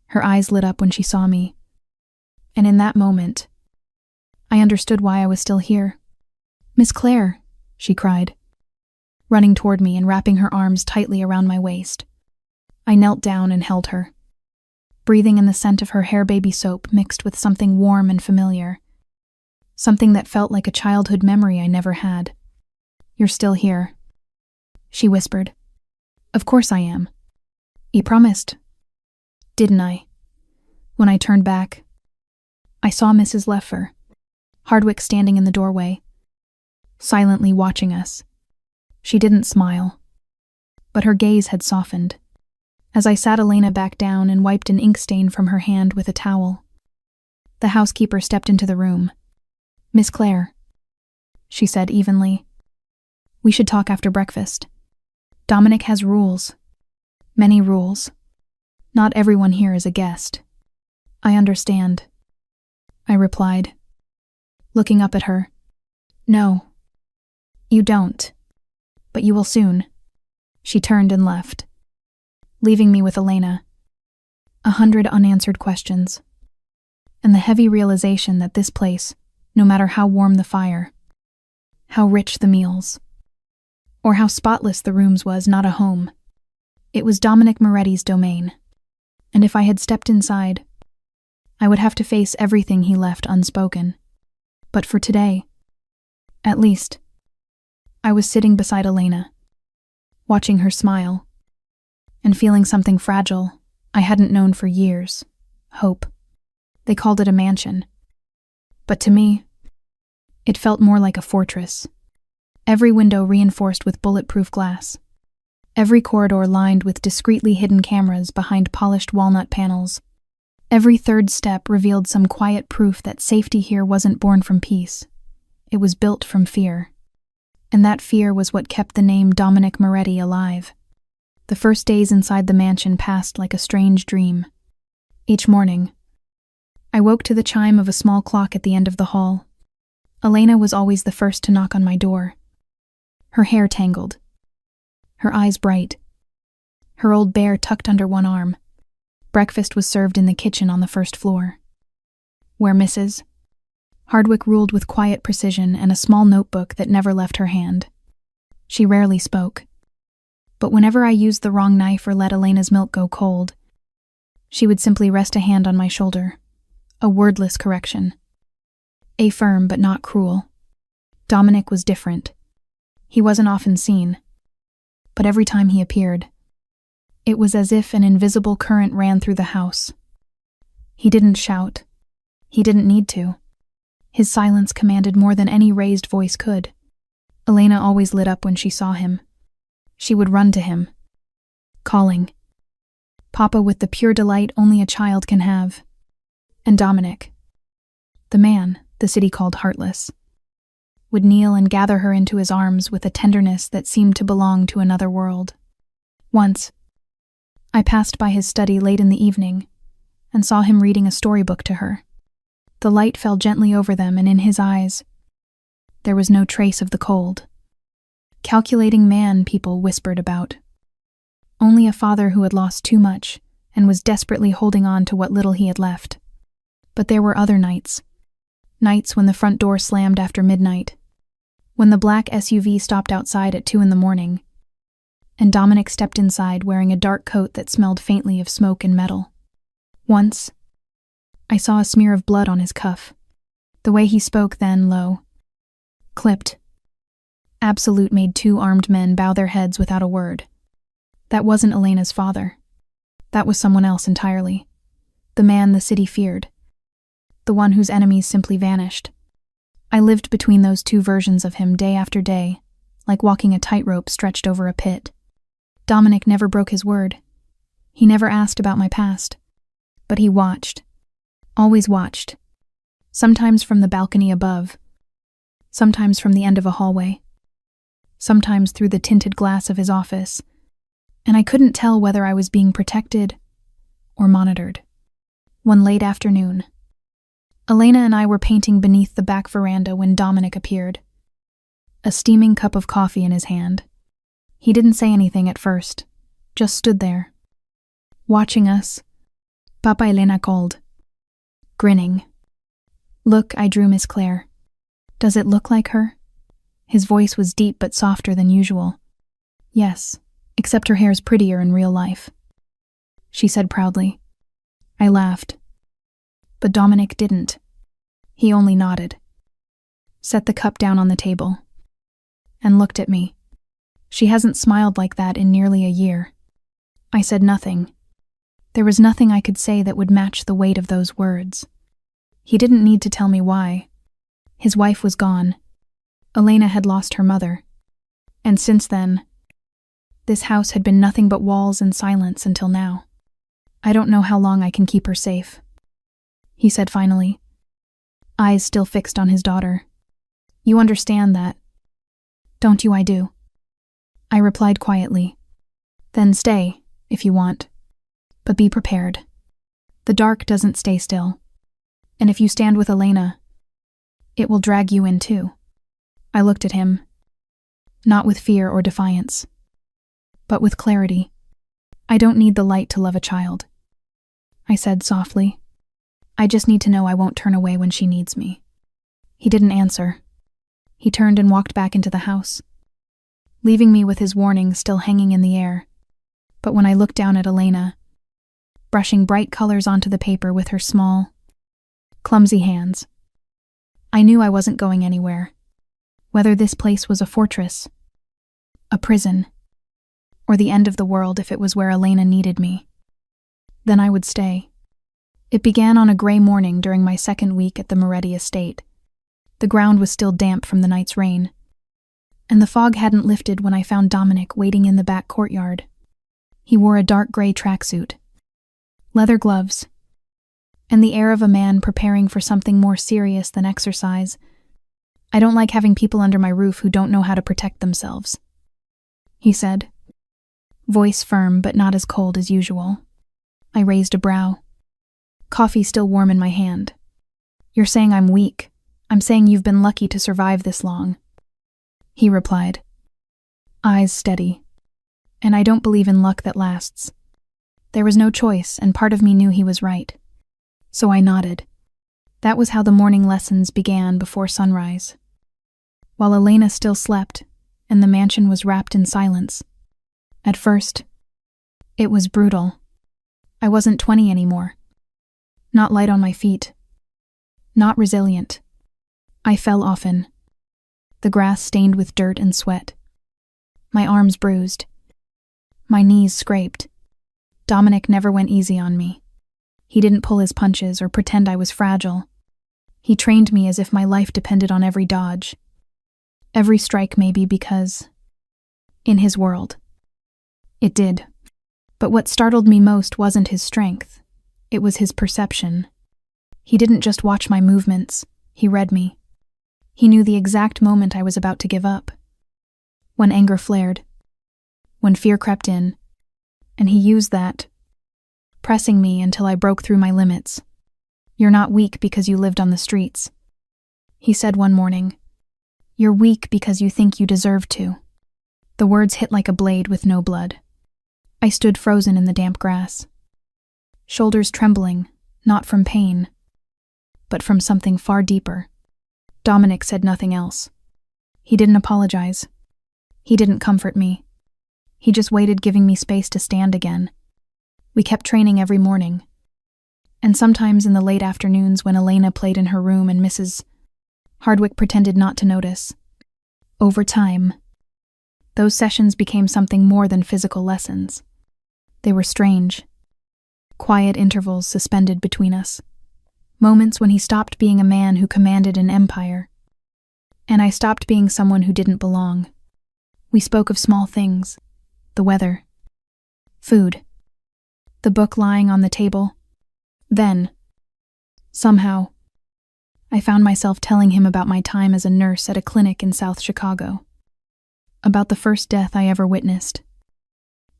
Her eyes lit up when she saw me, and in that moment, I understood why I was still here. "Miss Clare," she cried, running toward me and wrapping her arms tightly around my waist. I knelt down and held her, breathing in the scent of her hair baby soap mixed with something warm and familiar, something that felt like a childhood memory I never had. "You're still here," she whispered. "Of course I am. You promised, didn't I?" When I turned back, I saw Mrs. Leffer, Hardwick, standing in the doorway, silently watching us. She didn't smile, but her gaze had softened. As I sat Elena back down and wiped an ink stain from her hand with a towel, the housekeeper stepped into the room. "Miss Clare," she said evenly, "we should talk after breakfast. Dominic has rules. Many rules. Not everyone here is a guest." "I understand," I replied, looking up at her. "No, you don't. But you will soon." She turned and left, leaving me with Elena, 100 unanswered questions, and the heavy realization that this place, no matter how warm the fire, how rich the meals, or how spotless the rooms, was not a home. It was Dominic Moretti's domain, and if I had stepped inside, I would have to face everything he left unspoken. But for today, at least, I was sitting beside Elena, watching her smile, and feeling something fragile I hadn't known for years: hope. They called it a mansion. But to me, it felt more like a fortress. Every window reinforced with bulletproof glass. Every corridor lined with discreetly hidden cameras behind polished walnut panels. Every third step revealed some quiet proof that safety here wasn't born from peace. It was built from fear. And that fear was what kept the name Dominic Moretti alive. The first days inside the mansion passed like a strange dream. Each morning, I woke to the chime of a small clock at the end of the hall. Elena was always the first to knock on my door. Her hair tangled, her eyes bright, her old bear tucked under one arm. Breakfast was served in the kitchen on the first floor, where Mrs. Hardwick ruled with quiet precision and a small notebook that never left her hand. She rarely spoke, but whenever I used the wrong knife or let Elena's milk go cold, she would simply rest a hand on my shoulder, a wordless correction. A firm but not cruel. Dominic was different. He wasn't often seen, but every time he appeared, it was as if an invisible current ran through the house. He didn't shout. He didn't need to. His silence commanded more than any raised voice could. Elena always lit up when she saw him. She would run to him, calling, Papa, with the pure delight only a child can have. And Dominic, the man the city called heartless, would kneel and gather her into his arms with a tenderness that seemed to belong to another world. Once, I passed by his study late in the evening and saw him reading a storybook to her. The light fell gently over them, and in his eyes, there was no trace of the cold, calculating man people whispered about. Only a father who had lost too much and was desperately holding on to what little he had left. But there were other nights when the front door slammed after midnight, when the black SUV stopped outside at 2 a.m, and Dominic stepped inside wearing a dark coat that smelled faintly of smoke and metal. Once, I saw a smear of blood on his cuff. The way he spoke then, low, clipped, absolute, made 2 armed men bow their heads without a word. That wasn't Elena's father. That was someone else entirely. The man the city feared. The one whose enemies simply vanished. I lived between those 2 versions of him day after day, like walking a tightrope stretched over a pit. Dominic never broke his word. He never asked about my past. But he watched. Always watched. Sometimes from the balcony above. Sometimes from the end of a hallway. Sometimes through the tinted glass of his office. And I couldn't tell whether I was being protected or monitored. One late afternoon, Elena and I were painting beneath the back veranda when Dominic appeared, a steaming cup of coffee in his hand. He didn't say anything at first, just stood there, watching us. Papa, Elena called, grinning. Look, I drew Miss Claire. Does it look like her? His voice was deep but softer than usual. Yes, except her hair's prettier in real life, she said proudly. I laughed. But Dominic didn't. He only nodded, set the cup down on the table, and looked at me. She hasn't smiled like that in nearly a year. I said nothing. There was nothing I could say that would match the weight of those words. He didn't need to tell me why. His wife was gone. Elena had lost her mother. And since then, this house had been nothing but walls and silence until now. I don't know how long I can keep her safe, he said finally, eyes still fixed on his daughter. You understand that, don't you? I do, I replied quietly. Then stay, if you want. But be prepared. The dark doesn't stay still. And if you stand with Elena, it will drag you in too. I looked at him, not with fear or defiance, but with clarity. I don't need the light to love a child, I said softly. I just need to know I won't turn away when she needs me. He didn't answer. He turned and walked back into the house, leaving me with his warning still hanging in the air. But when I looked down at Elena, brushing bright colors onto the paper with her small, Clumsy hands. I knew I wasn't going anywhere. Whether this place was a fortress, a prison, or the end of the world if it was where Elena needed me, then I would stay. It began on a gray morning during my second week at the Moretti estate. The ground was still damp from the night's rain, and the fog hadn't lifted when I found Dominic waiting in the back courtyard. He wore a dark gray tracksuit, leather gloves, and the air of a man preparing for something more serious than exercise. I don't like having people under my roof who don't know how to protect themselves, he said, voice firm but not as cold as usual. I raised a brow, coffee still warm in my hand. You're saying I'm weak. I'm saying you've been lucky to survive this long, he replied, eyes steady. And I don't believe in luck that lasts. There was no choice, and part of me knew he was right. So I nodded. That was how the morning lessons began before sunrise. While Elena still slept, and the mansion was wrapped in silence. At first, it was brutal. I wasn't 20 anymore. Not light on my feet. Not resilient. I fell often. The grass stained with dirt and sweat. My arms bruised. My knees scraped. Dominic never went easy on me. He didn't pull his punches or pretend I was fragile. He trained me as if my life depended on every dodge. Every strike maybe because, in his world, it did. But what startled me most wasn't his strength. It was his perception. He didn't just watch my movements, he read me. He knew the exact moment I was about to give up. When anger flared. When fear crept in. And he used that, pressing me until I broke through my limits. You're not weak because you lived on the streets, he said one morning. You're weak because you think you deserve to. The words hit like a blade with no blood. I stood frozen in the damp grass. Shoulders trembling, not from pain, but from something far deeper. Dominic said nothing else. He didn't apologize. He didn't comfort me. He just waited, giving me space to stand again. We kept training every morning. And sometimes in the late afternoons when Elena played in her room and Mrs. Hardwick pretended not to notice. Over time, those sessions became something more than physical lessons. They were strange. Quiet intervals suspended between us. Moments when he stopped being a man who commanded an empire, and I stopped being someone who didn't belong. We spoke of small things. The weather. Food. The book lying on the table. Then, somehow, I found myself telling him about my time as a nurse at a clinic in South Chicago. About the first death I ever witnessed.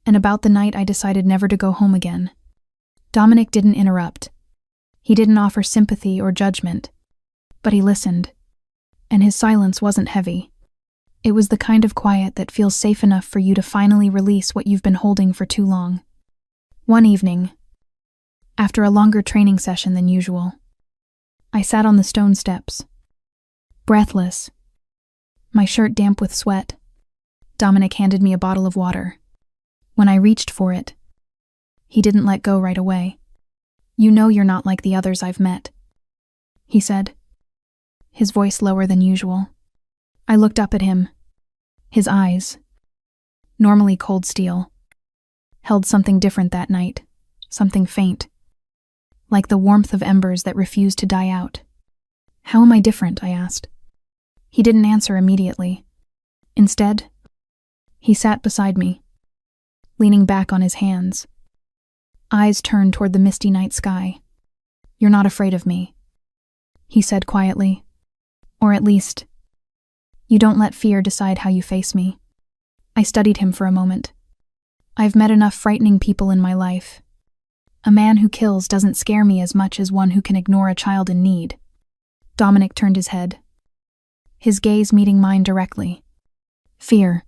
And about the night I decided never to go home again. Dominic didn't interrupt. He didn't offer sympathy or judgment. But he listened. And his silence wasn't heavy. It was the kind of quiet that feels safe enough for you to finally release what you've been holding for too long. One evening, after a longer training session than usual, I sat on the stone steps, breathless, my shirt damp with sweat. Dominic handed me a bottle of water. When I reached for it, he didn't let go right away. You know you're not like the others I've met, he said, his voice lower than usual. I looked up at him. His eyes, normally cold steel, held something different that night, something faint, like the warmth of embers that refused to die out. How am I different? I asked. He didn't answer immediately. Instead, he sat beside me, leaning back on his hands, eyes turned toward the misty night sky. You're not afraid of me, he said quietly. Or at least, you don't let fear decide how you face me. I studied him for a moment. I've met enough frightening people in my life. A man who kills doesn't scare me as much as one who can ignore a child in need. Dominic turned his head, his gaze meeting mine directly. Fear,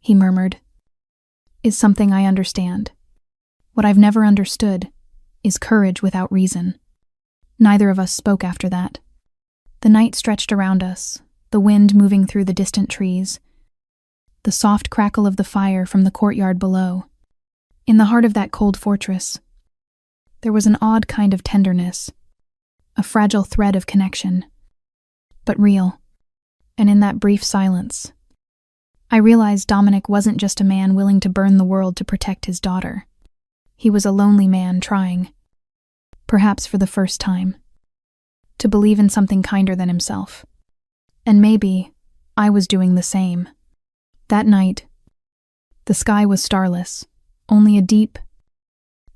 he murmured, is something I understand. What I've never understood is courage without reason. Neither of us spoke after that. The night stretched around us, the wind moving through the distant trees, the soft crackle of the fire from the courtyard below. In the heart of that cold fortress, there was an odd kind of tenderness, a fragile thread of connection, but real. And in that brief silence, I realized Dominic wasn't just a man willing to burn the world to protect his daughter. He was a lonely man trying, perhaps for the first time, to believe in something kinder than himself. And maybe I was doing the same. That night, the sky was starless, only a deep,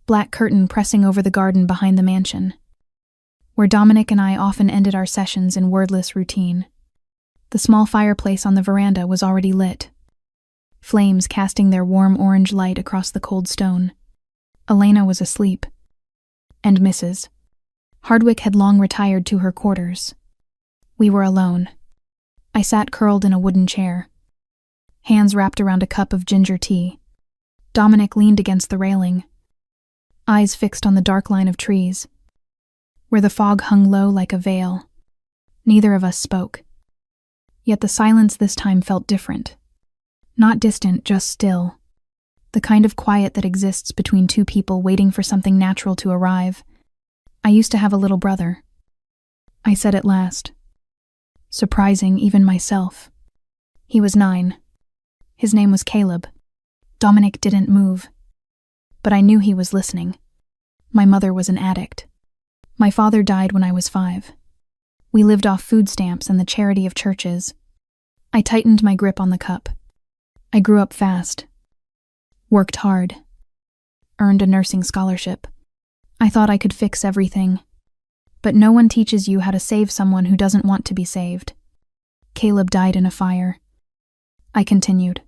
black curtain pressing over the garden behind the mansion, where Dominic and I often ended our sessions in wordless routine. The small fireplace on the veranda was already lit, flames casting their warm orange light across the cold stone. Elena was asleep, and Mrs. Hardwick had long retired to her quarters. We were alone. I sat curled in a wooden chair, hands wrapped around a cup of ginger tea. Dominic leaned against the railing, eyes fixed on the dark line of trees, where the fog hung low like a veil. Neither of us spoke. Yet the silence this time felt different. Not distant, just still. The kind of quiet that exists between two people waiting for something natural to arrive. I used to have a little brother, I said at last, surprising even myself. He was 9. His name was Caleb. Dominic didn't move, but I knew he was listening. My mother was an addict. My father died when I was 5. We lived off food stamps and the charity of churches. I tightened my grip on the cup. I grew up fast, worked hard, earned a nursing scholarship. I thought I could fix everything. But no one teaches you how to save someone who doesn't want to be saved. Caleb died in a fire. I continued.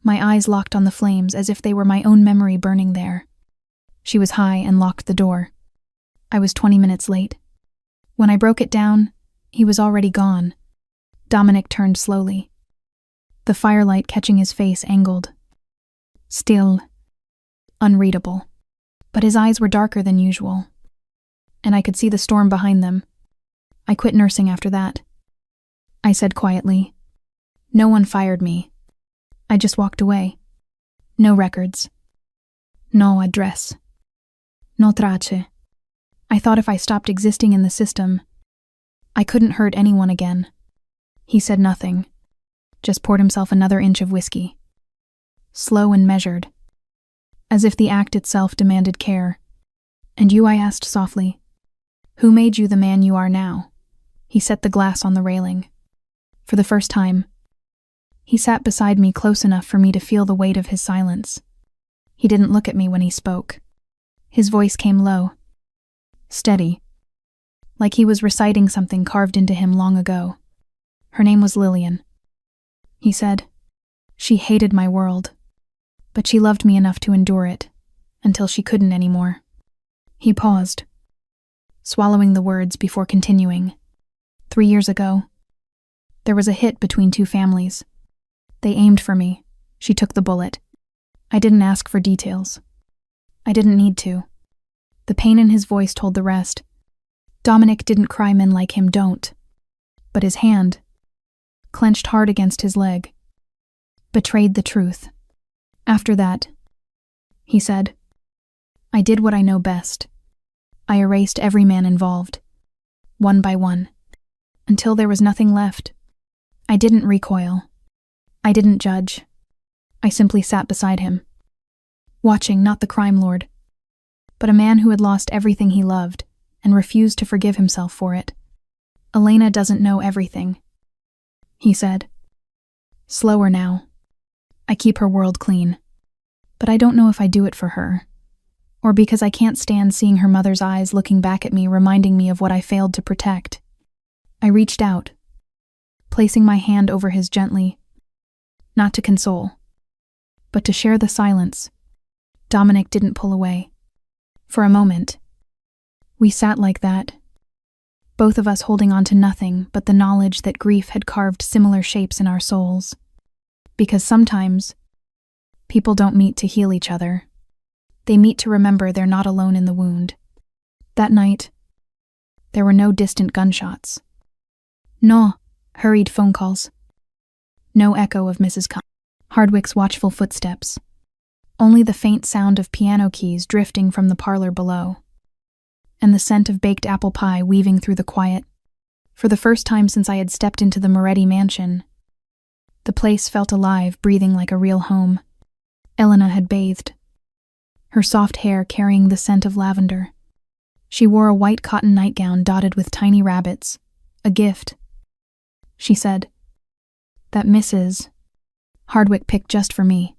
My eyes locked on the flames as if they were my own memory burning there. She was high and locked the door. I was 20 minutes late. When I broke it down, he was already gone. Dominic turned slowly, the firelight catching his face angled. Still, unreadable. But his eyes were darker than usual, and I could see the storm behind them. I quit nursing after that. I said quietly. No one fired me. I just walked away. No records. No address. No trace. I thought if I stopped existing in the system, I couldn't hurt anyone again. He said nothing, just poured himself another inch of whiskey. Slow and measured, as if the act itself demanded care. And you, I asked softly. Who made you the man you are now? He set the glass on the railing. For the first time, he sat beside me close enough for me to feel the weight of his silence. He didn't look at me when he spoke. His voice came low, steady, like he was reciting something carved into him long ago. Her name was Lillian. He said, she hated my world, but she loved me enough to endure it, until she couldn't anymore. He paused, swallowing the words before continuing. 3 years ago, there was a hit between 2 families. They aimed for me. She took the bullet. I didn't ask for details. I didn't need to. The pain in his voice told the rest. Dominic didn't cry, men like him don't. But his hand, clenched hard against his leg, betrayed the truth. After that, he said, I did what I know best. I erased every man involved, one by one, until there was nothing left. I didn't recoil. I didn't judge. I simply sat beside him, watching not the crime lord, but a man who had lost everything he loved and refused to forgive himself for it. Elena doesn't know everything, he said. Slower now. I keep her world clean, but I don't know if I do it for her, or because I can't stand seeing her mother's eyes looking back at me, reminding me of what I failed to protect. I reached out, placing my hand over his gently, not to console, but to share the silence. Dominic didn't pull away. For a moment, we sat like that, both of us holding on to nothing but the knowledge that grief had carved similar shapes in our souls. Because sometimes, people don't meet to heal each other. They meet to remember they're not alone in the wound. That night, there were no distant gunshots. No hurried phone calls. No echo of Mrs. Hardwick's watchful footsteps. Only the faint sound of piano keys drifting from the parlor below. and the scent of baked apple pie weaving through the quiet. For the first time since I had stepped into the Moretti mansion, the place felt alive, breathing like a real home. Elena had bathed, her soft hair carrying the scent of lavender. She wore a white cotton nightgown dotted with tiny rabbits, a gift. She said, "That Mrs. Hardwick picked just for me."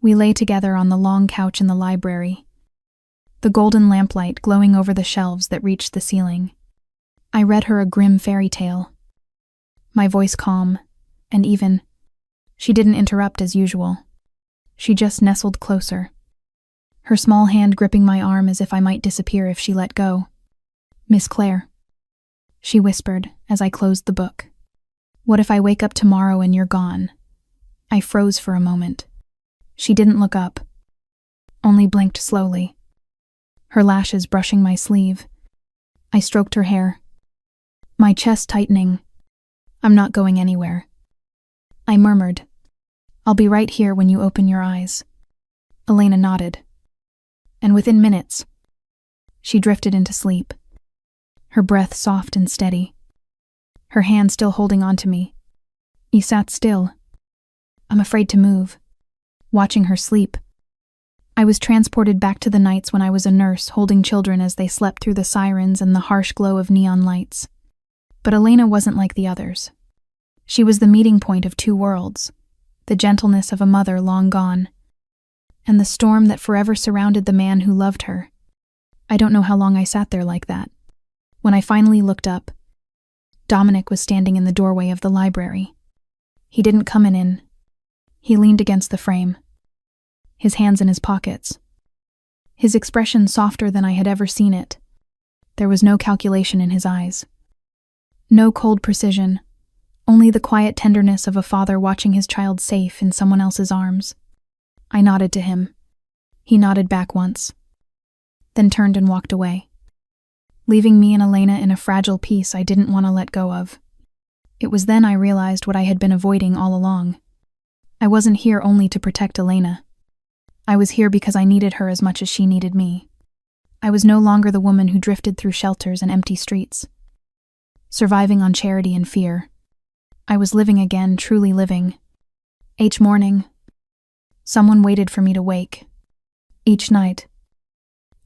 We lay together on the long couch in the library, the golden lamplight glowing over the shelves that reached the ceiling. I read her a grim fairy tale, my voice calm and even. She didn't interrupt as usual. She just nestled closer, her small hand gripping my arm as if I might disappear if she let go. "Miss Claire," she whispered as I closed the book. "What if I wake up tomorrow and you're gone?" I froze for a moment. She didn't look up, only blinked slowly, her lashes brushing my sleeve. I stroked her hair, my chest tightening. "I'm not going anywhere," I murmured. "I'll be right here when you open your eyes." Elena nodded, and within minutes, she drifted into sleep, her breath soft and steady, her hand still holding on to me. He sat still, I'm afraid to move, watching her sleep. I was transported back to the nights when I was a nurse holding children as they slept through the sirens and the harsh glow of neon lights. But Elena wasn't like the others. She was the meeting point of two worlds, the gentleness of a mother long gone, and the storm that forever surrounded the man who loved her. I don't know how long I sat there like that. When I finally looked up, Dominic was standing in the doorway of the library. He didn't come in. He leaned against the frame, his hands in his pockets, his expression softer than I had ever seen it. There was no calculation in his eyes, no cold precision, only the quiet tenderness of a father watching his child safe in someone else's arms. I nodded to him. He nodded back once, then turned and walked away, leaving me and Elena in a fragile piece I didn't want to let go of. It was then I realized what I had been avoiding all along. I wasn't here only to protect Elena. I was here because I needed her as much as she needed me. I was no longer the woman who drifted through shelters and empty streets, surviving on charity and fear. I was living again, truly living. Each morning, someone waited for me to wake. Each night,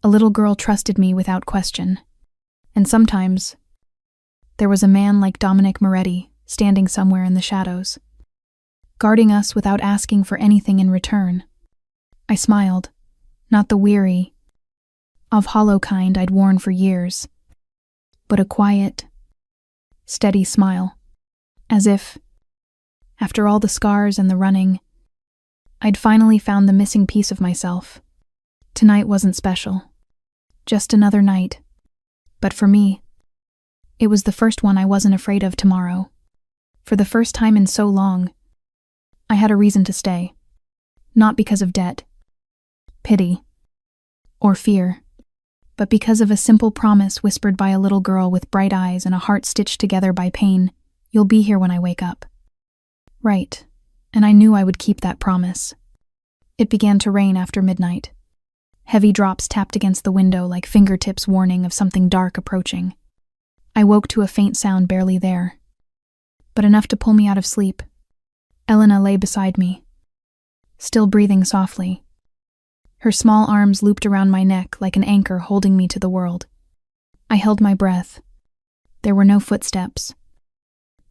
a little girl trusted me without question. And sometimes, there was a man like Dominic Moretti standing somewhere in the shadows, guarding us without asking for anything in return. I smiled, not the weary, hollow kind I'd worn for years, but a quiet, steady smile, as if, after all the scars and the running, I'd finally found the missing piece of myself. Tonight wasn't special, just another night, but for me, it was the first one I wasn't afraid of tomorrow. For the first time in so long, I had a reason to stay, not because of debt, pity, or fear, but because of a simple promise whispered by a little girl with bright eyes and a heart stitched together by pain. "You'll be here when I wake up." Right, and I knew I would keep that promise. It began to rain after midnight. Heavy drops tapped against the window like fingertips warning of something dark approaching. I woke to a faint sound barely there, but enough to pull me out of sleep. Elena lay beside me, still breathing softly, her small arms looped around my neck like an anchor holding me to the world. I held my breath. There were no footsteps,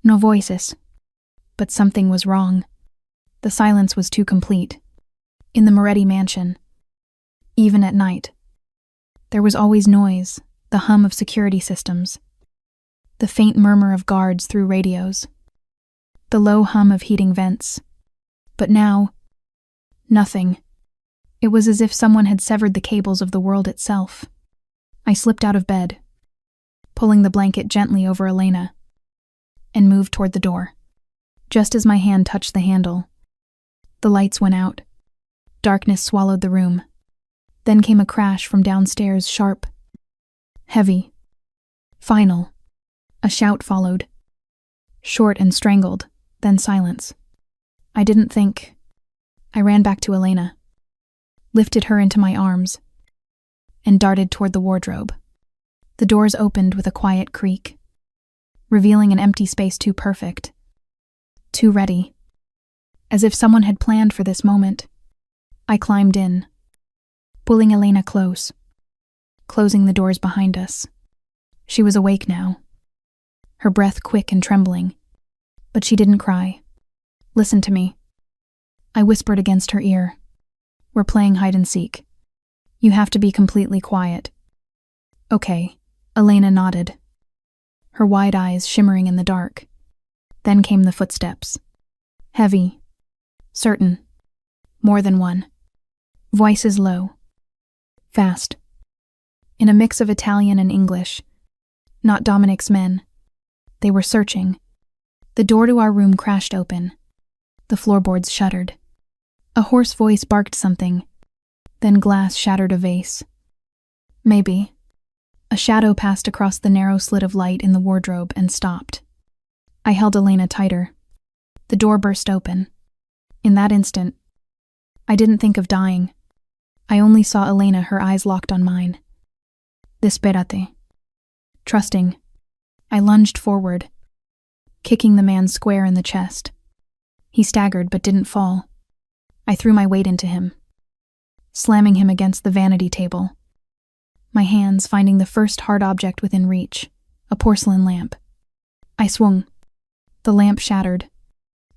no voices, but something was wrong. The silence was too complete. In the Moretti mansion, even at night, there was always noise, the hum of security systems, the faint murmur of guards through radios, the low hum of heating vents. But now, nothing. It was as if someone had severed the cables of the world itself. I slipped out of bed, pulling the blanket gently over Elena, and moved toward the door. Just as my hand touched the handle, the lights went out. Darkness swallowed the room. Then came a crash from downstairs, sharp, heavy, final. A shout followed, short and strangled, then silence. I didn't think. I ran back to Elena, lifted her into my arms, and darted toward the wardrobe. The doors opened with a quiet creak, revealing an empty space too perfect, too ready, as if someone had planned for this moment. I climbed in, pulling Elena close, closing the doors behind us. She was awake now, her breath quick and trembling, but she didn't cry. "Listen to me," I whispered against her ear. "We're playing hide and seek. You have to be completely quiet." "Okay," Elena nodded, her wide eyes shimmering in the dark. Then came the footsteps. Heavy, certain, more than one. Voices low, fast, in a mix of Italian and English. Not Dominic's men. They were searching. The door to our room crashed open. The floorboards shuddered. A hoarse voice barked something. Then glass shattered a vase. Maybe. A shadow passed across the narrow slit of light in the wardrobe and stopped. I held Elena tighter. The door burst open. In that instant, I didn't think of dying. I only saw Elena, her eyes locked on mine. "Disperate." Trusting, I lunged forward, kicking the man square in the chest. He staggered but didn't fall. I threw my weight into him, slamming him against the vanity table, my hands finding the first hard object within reach, a porcelain lamp. I swung. The lamp shattered.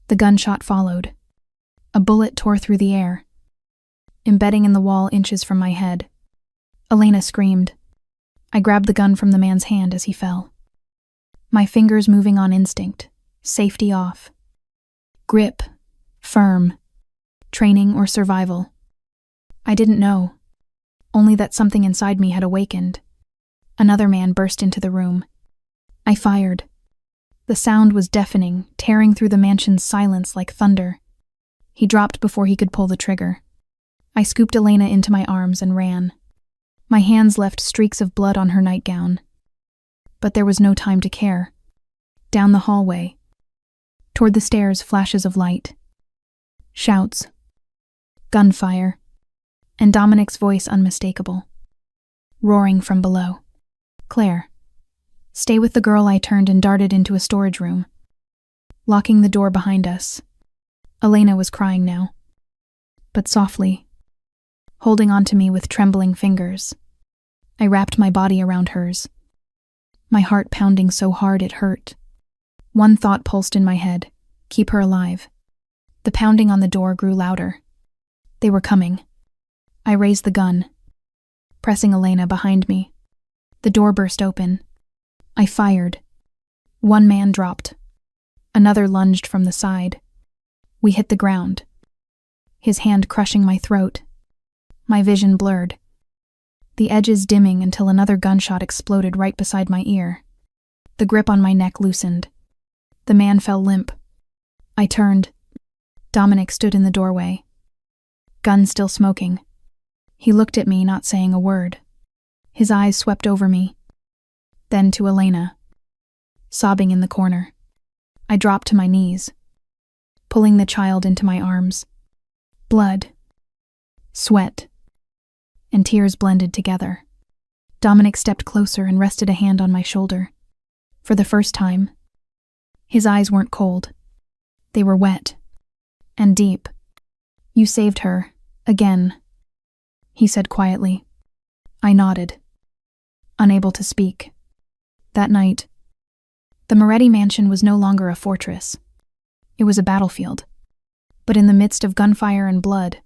The gunshot followed. A bullet tore through the air, embedding in the wall inches from my head. Elena screamed. I grabbed the gun from the man's hand as he fell, my fingers moving on instinct, safety off. Grip, firm, training or survival. I didn't know, only that something inside me had awakened. Another man burst into the room. I fired. The sound was deafening, tearing through the mansion's silence like thunder. He dropped before he could pull the trigger. I scooped Elena into my arms and ran. My hands left streaks of blood on her nightgown. But there was no time to care. Down the hallway, toward the stairs, flashes of light. Shouts. Gunfire. And Dominic's voice unmistakable, roaring from below. "Claire, stay with the girl." I turned and darted into a storage room, locking the door behind us. Elena was crying now, but softly, holding on to me with trembling fingers. I wrapped my body around hers, my heart pounding so hard it hurt. One thought pulsed in my head: keep her alive. The pounding on the door grew louder. They were coming. I raised the gun, pressing Elena behind me. The door burst open. I fired. One man dropped. Another lunged from the side. We hit the ground, his hand crushing my throat. My vision blurred, the edges dimming until another gunshot exploded right beside my ear. The grip on my neck loosened. The man fell limp. I turned. Dominic stood in the doorway, gun still smoking. He looked at me, not saying a word. His eyes swept over me, then to Elena, sobbing in the corner. I dropped to my knees, pulling the child into my arms. Blood, sweat, and tears blended together. Dominic stepped closer and rested a hand on my shoulder. For the first time, his eyes weren't cold. They were wet and deep. "You saved her, again," he said quietly. I nodded, unable to speak. That night, the Moretti mansion was no longer a fortress. It was a battlefield. But in the midst of gunfire and blood,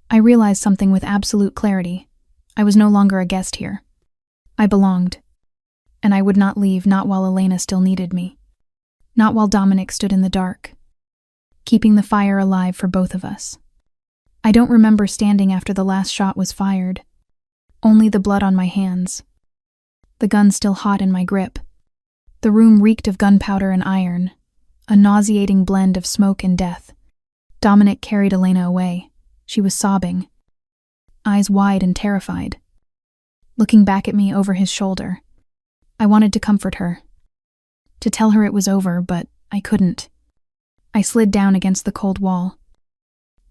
I realized something with absolute clarity. I was no longer a guest here. I belonged, and I would not leave, not while Elena still needed me. Not while Dominic stood in the dark, keeping the fire alive for both of us. I don't remember standing after the last shot was fired, only the blood on my hands, the gun still hot in my grip. The room reeked of gunpowder and iron, a nauseating blend of smoke and death. Dominic carried Elena away. She was sobbing, eyes wide and terrified, looking back at me over his shoulder. I wanted to comfort her, to tell her it was over, but I couldn't. I slid down against the cold wall,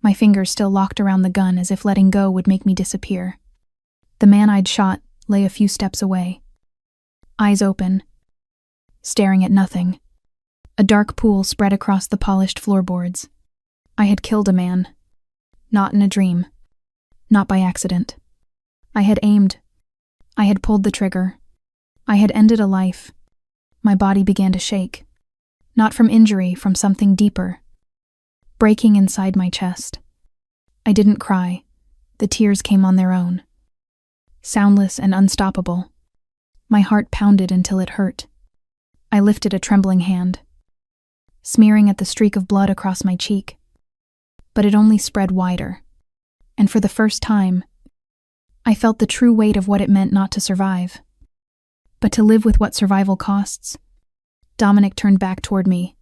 my fingers still locked around the gun as if letting go would make me disappear. The man I'd shot lay a few steps away, eyes open, staring at nothing. A dark pool spread across the polished floorboards. I had killed a man. Not in a dream. Not by accident. I had aimed. I had pulled the trigger. I had ended a life. My body began to shake. Not from injury, from something deeper. Breaking inside my chest. I didn't cry. The tears came on their own. Soundless and unstoppable. My heart pounded until it hurt. I lifted a trembling hand, smearing at the streak of blood across my cheek. But it only spread wider. And for the first time, I felt the true weight of what it meant not to survive, but to live with what survival costs. Dominic turned back toward me.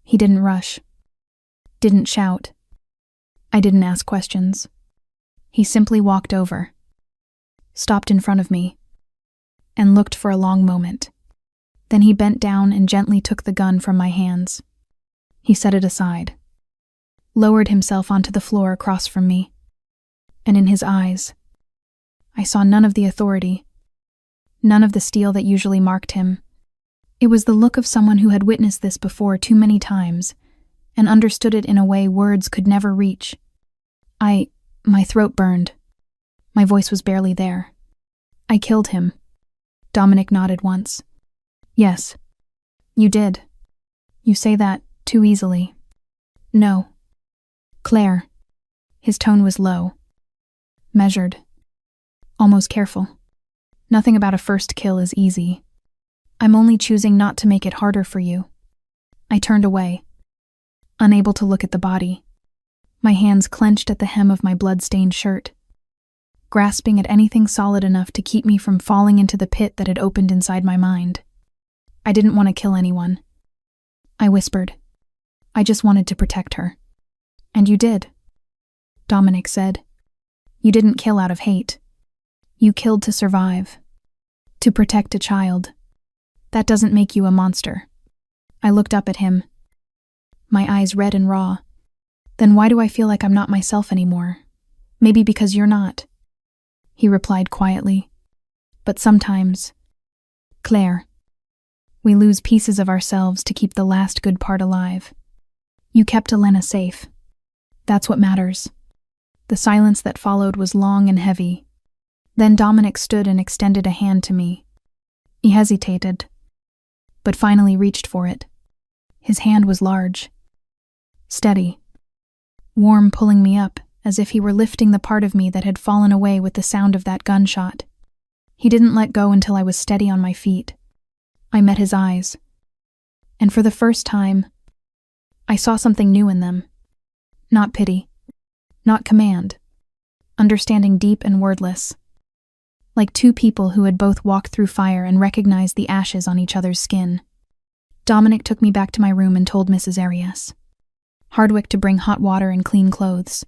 He didn't rush. Didn't shout. I didn't ask questions. He simply walked over, stopped in front of me, and looked for a long moment. Then he bent down and gently took the gun from my hands. He set it aside, lowered himself onto the floor across from me, and in his eyes, I saw none of the authority, none of the steel that usually marked him. It was the look of someone who had witnessed this before too many times and understood it in a way words could never reach. My throat burned. My voice was barely there. I killed him. Dominic nodded once. Yes, you did. You say that too easily. No. Claire. His tone was low, measured, almost careful. Nothing about a first kill is easy. I'm only choosing not to make it harder for you. I turned away, unable to look at the body. My hands clenched at the hem of my blood-stained shirt, grasping at anything solid enough to keep me from falling into the pit that had opened inside my mind. I didn't want to kill anyone. I whispered. I just wanted to protect her. And you did, Dominic said. You didn't kill out of hate. You killed to survive. To protect a child. That doesn't make you a monster. I looked up at him, my eyes red and raw. Then why do I feel like I'm not myself anymore? Maybe because you're not. He replied quietly. But sometimes, Claire, we lose pieces of ourselves to keep the last good part alive. You kept Elena safe. That's what matters. The silence that followed was long and heavy. Then Dominic stood and extended a hand to me. He hesitated, but finally reached for it. His hand was large, steady, warm, pulling me up as if he were lifting the part of me that had fallen away with the sound of that gunshot. He didn't let go until I was steady on my feet. I met his eyes, and for the first time, I saw something new in them. Not pity, not command, understanding deep and wordless. Like two people who had both walked through fire and recognized the ashes on each other's skin. Dominic took me back to my room and told Mrs. Arias Hardwick to bring hot water and clean clothes.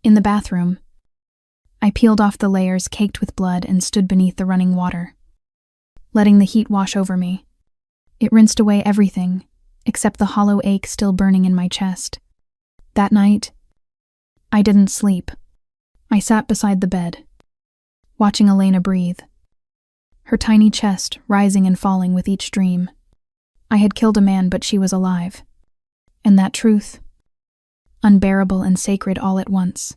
In the bathroom, I peeled off the layers caked with blood and stood beneath the running water, letting the heat wash over me. It rinsed away everything, except the hollow ache still burning in my chest. That night, I didn't sleep. I sat beside the bed, watching Elena breathe, her tiny chest rising and falling with each dream. I had killed a man, but she was alive. And that truth, unbearable and sacred all at once,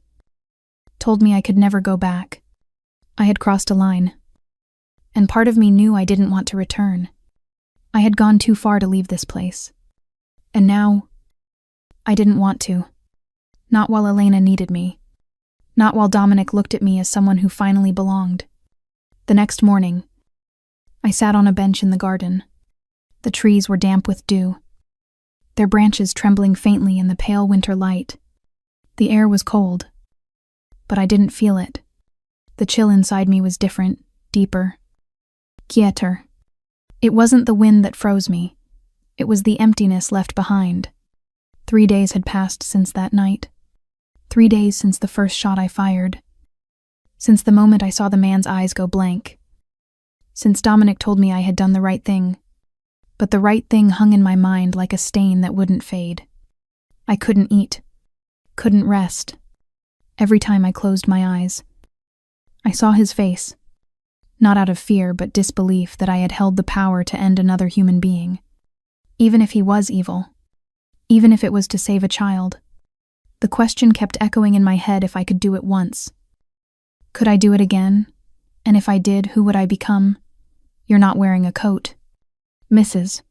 told me I could never go back. I had crossed a line, and part of me knew I didn't want to return. I had gone too far to leave this place. And now, I didn't want to. Not while Elena needed me. Not while Dominic looked at me as someone who finally belonged. The next morning, I sat on a bench in the garden. The trees were damp with dew, their branches trembling faintly in the pale winter light. The air was cold, but I didn't feel it. The chill inside me was different, deeper, quieter. It wasn't the wind that froze me. It was the emptiness left behind. 3 days had passed since that night. 3 days since the first shot I fired. Since the moment I saw the man's eyes go blank. Since Dominic told me I had done the right thing. But the right thing hung in my mind like a stain that wouldn't fade. I couldn't eat. Couldn't rest. Every time I closed my eyes, I saw his face. not out of fear but disbelief that I had held the power to end another human being. Even if he was evil. Even if it was to save a child. The question kept echoing in my head if I could do it once. Could I do it again? And if I did, who would I become? You're not wearing a coat. Mrs.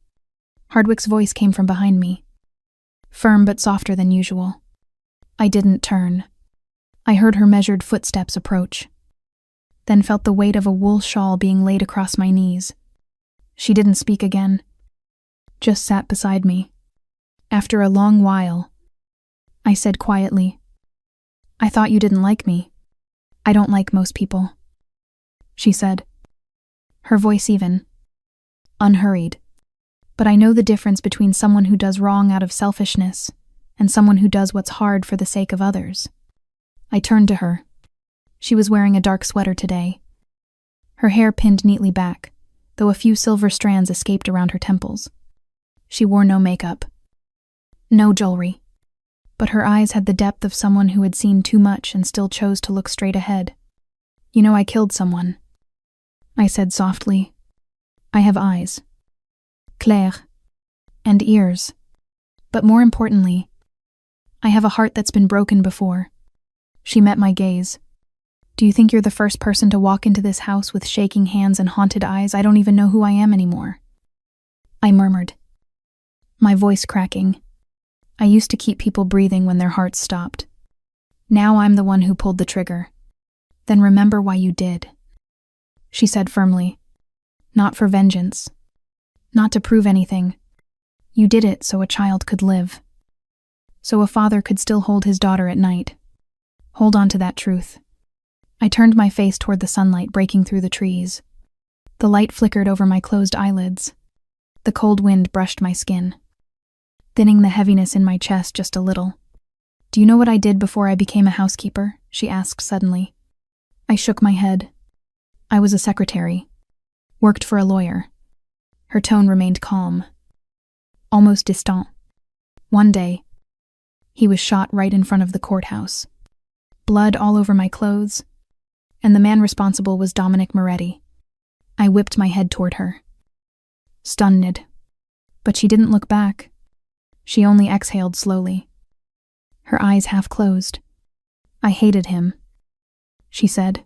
Hardwick's voice came from behind me. Firm but softer than usual. I didn't turn. I heard her measured footsteps approach. Then felt the weight of a wool shawl being laid across my knees. She didn't speak again. Just sat beside me. After a long while, I said quietly, I thought you didn't like me. I don't like most people. She said, her voice even, unhurried. But I know the difference between someone who does wrong out of selfishness and someone who does what's hard for the sake of others. I turned to her. She was wearing a dark sweater today. Her hair pinned neatly back, though a few silver strands escaped around her temples. She wore no makeup. No jewelry. But her eyes had the depth of someone who had seen too much and still chose to look straight ahead. You know, I killed someone. I said softly. I have eyes. Claire. And ears. But more importantly, I have a heart that's been broken before. She met my gaze. Do you think you're the first person to walk into this house with shaking hands and haunted eyes? I don't even know who I am anymore. I murmured, my voice cracking. I used to keep people breathing when their hearts stopped. Now I'm the one who pulled the trigger. Then remember why you did. She said firmly. Not for vengeance. Not to prove anything. You did it so a child could live. So a father could still hold his daughter at night. Hold on to that truth. I turned my face toward the sunlight breaking through the trees. The light flickered over my closed eyelids. The cold wind brushed my skin, thinning the heaviness in my chest just a little. Do you know what I did before I became a housekeeper? She asked suddenly. I shook my head. I was a secretary. Worked for a lawyer. Her tone remained calm. Almost distant. One day, he was shot right in front of the courthouse. Blood all over my clothes. And the man responsible was Dominic Moretti. I whipped my head toward her. Stunned. But she didn't look back. She only exhaled slowly. Her eyes half closed. I hated him, she said.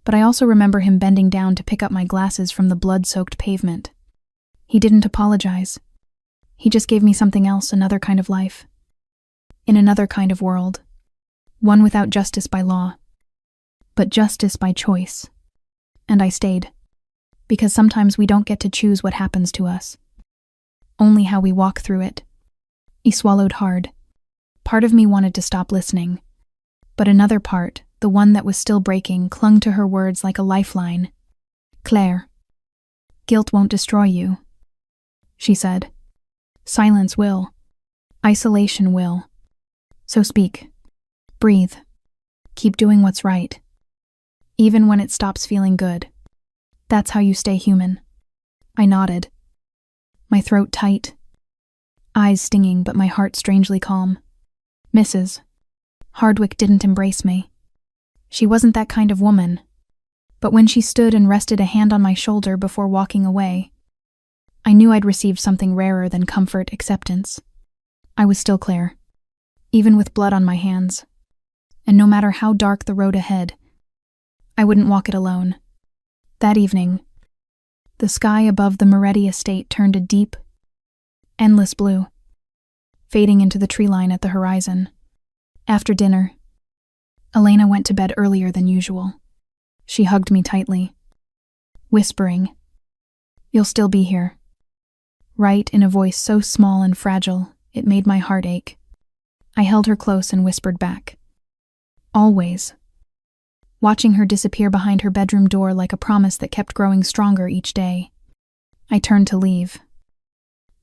But I also remember him bending down to pick up my glasses from the blood-soaked pavement. He didn't apologize. He just gave me something else, another kind of life. In another kind of world. One without justice by law. But justice by choice. And I stayed. Because sometimes we don't get to choose what happens to us. Only how we walk through it. He swallowed hard. Part of me wanted to stop listening. But another part, the one that was still breaking, clung to her words like a lifeline. Claire. Guilt won't destroy you, she said. Silence will. Isolation will. So speak. Breathe. Keep doing what's right. Even when it stops feeling good. That's how you stay human. I nodded. My throat tight. Eyes stinging, but my heart strangely calm. Mrs. Hardwick didn't embrace me. She wasn't that kind of woman. But when she stood and rested a hand on my shoulder before walking away, I knew I'd received something rarer than comfort, acceptance. I was still Claire, even with blood on my hands. And no matter how dark the road ahead, I wouldn't walk it alone. That evening, the sky above the Moretti estate turned a deep, endless blue, fading into the tree line at the horizon. After dinner, Elena went to bed earlier than usual. She hugged me tightly, whispering, "You'll still be here." Right, in a voice so small and fragile, it made my heart ache. I held her close and whispered back, "Always." Watching her disappear behind her bedroom door like a promise that kept growing stronger each day. I turned to leave,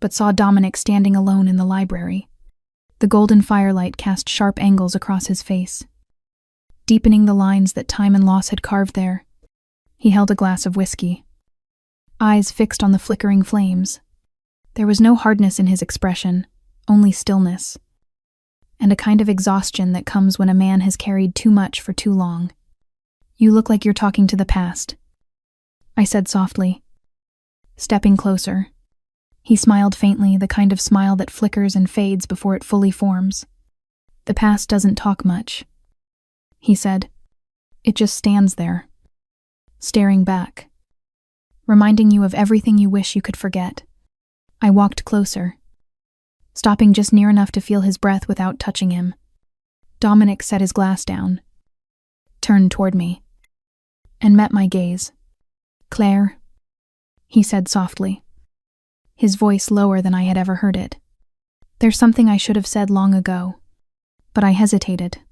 but saw Dominic standing alone in the library. The golden firelight cast sharp angles across his face, deepening the lines that time and loss had carved there. He held a glass of whiskey, eyes fixed on the flickering flames. There was no hardness in his expression, only stillness, and a kind of exhaustion that comes when a man has carried too much for too long. "You look like you're talking to the past," I said softly, stepping closer. He smiled faintly, the kind of smile that flickers and fades before it fully forms. The past doesn't talk much, he said. It just stands there, staring back, reminding you of everything you wish you could forget. I walked closer, stopping just near enough to feel his breath without touching him. Dominic set his glass down, turned toward me, and met my gaze. "Claire," he said softly, his voice lower than I had ever heard it. "There's something I should have said long ago, but I hesitated."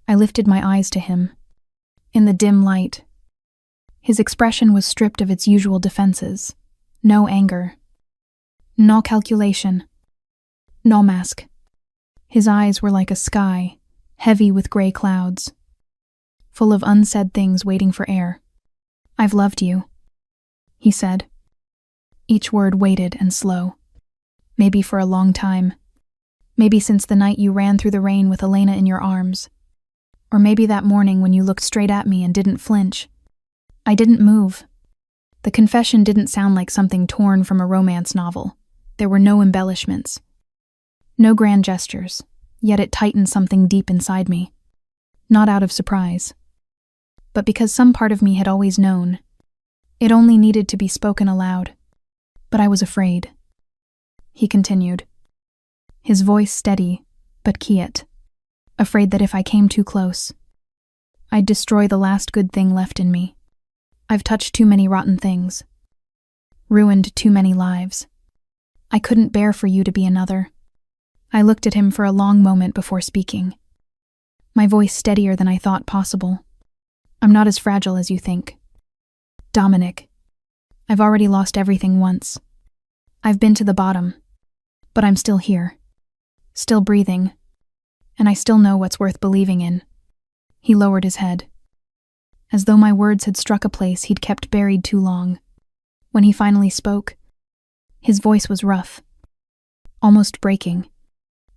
I lifted my eyes to him. In the dim light, his expression was stripped of its usual defenses. No anger, no calculation, no mask. His eyes were like a sky, heavy with gray clouds, full of unsaid things waiting for air. "I've loved you," he said, each word weighted and slow. "Maybe for a long time. Maybe since the night you ran through the rain with Elena in your arms. Or maybe that morning when you looked straight at me and didn't flinch. I didn't move." The confession didn't sound like something torn from a romance novel. There were no embellishments, no grand gestures, yet it tightened something deep inside me. Not out of surprise, but because some part of me had always known. It only needed to be spoken aloud. But I was afraid. He continued, his voice steady, but quiet. Afraid that if I came too close, I'd destroy the last good thing left in me. I've touched too many rotten things, ruined too many lives. I couldn't bear for you to be another. I looked at him for a long moment before speaking, my voice steadier than I thought possible. "I'm not as fragile as you think. Dominic, I've already lost everything once. I've been to the bottom, but I'm still here, still breathing, and I still know what's worth believing in." He lowered his head, as though my words had struck a place he'd kept buried too long. When he finally spoke, his voice was rough, almost breaking.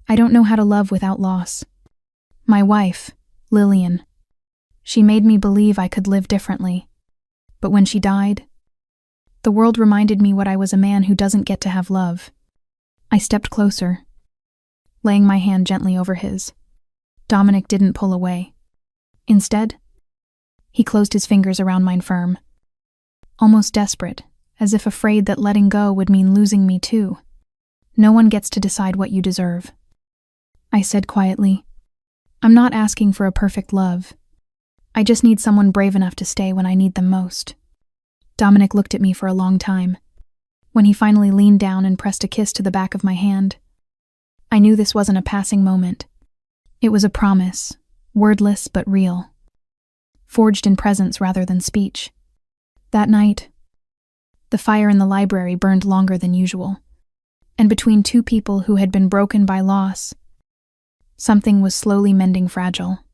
"I don't know how to love without loss. My wife, Lillian, she made me believe I could live differently. But when she died, the world reminded me what I was, a man who doesn't get to have love." I stepped closer, laying my hand gently over his. Dominic didn't pull away. Instead, he closed his fingers around mine firm, almost desperate, as if afraid that letting go would mean losing me too. "No one gets to decide what you deserve," I said quietly. "I'm not asking for a perfect love. I just need someone brave enough to stay when I need them most." Dominic looked at me for a long time. When he finally leaned down and pressed a kiss to the back of my hand, I knew this wasn't a passing moment. It was a promise, wordless but real, forged in presence rather than speech. That night, the fire in the library burned longer than usual, and between two people who had been broken by loss, something was slowly mending, fragile,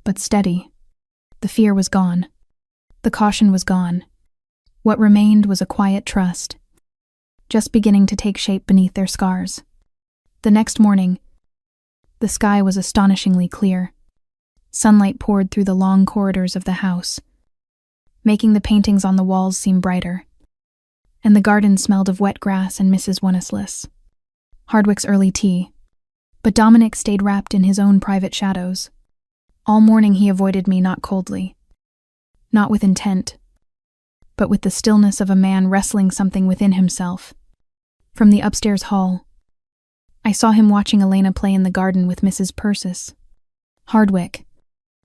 but steady. The fear was gone. The caution was gone. What remained was a quiet trust, just beginning to take shape beneath their scars. The next morning, the sky was astonishingly clear. Sunlight poured through the long corridors of the house, making the paintings on the walls seem brighter, and the garden smelled of wet grass and Mrs. Wenislis, Hardwick's early tea. But Dominic stayed wrapped in his own private shadows. All morning he avoided me, not coldly, not with intent, but with the stillness of a man wrestling something within himself. From the upstairs hall, I saw him watching Elena play in the garden with Mrs. Persis. Hardwick.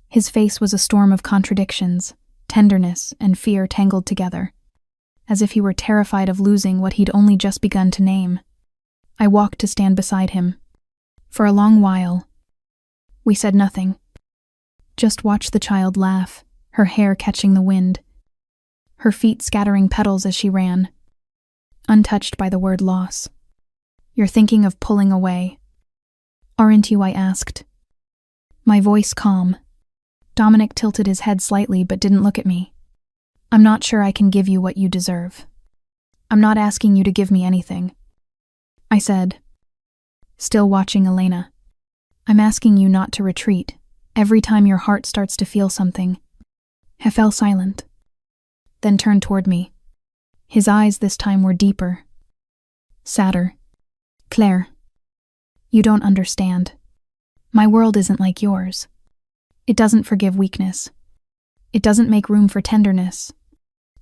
His face was a storm of contradictions, tenderness, and fear tangled together, as if he were terrified of losing what he'd only just begun to name. I walked to stand beside him. For a long while, we said nothing, just watched the child laugh, her hair catching the wind, her feet scattering petals as she ran, untouched by the word loss. "You're thinking of pulling away, aren't you?" I asked, my voice calm. Dominic tilted his head slightly but didn't look at me. "I'm not sure I can give you what you deserve. I'm not asking you to give me anything," I said, still watching Elena. "I'm asking you not to retreat every time your heart starts to feel something." He fell silent, then turned toward me. His eyes this time were deeper, sadder. Claire, you don't understand. My world isn't like yours. It doesn't forgive weakness. It doesn't make room for tenderness.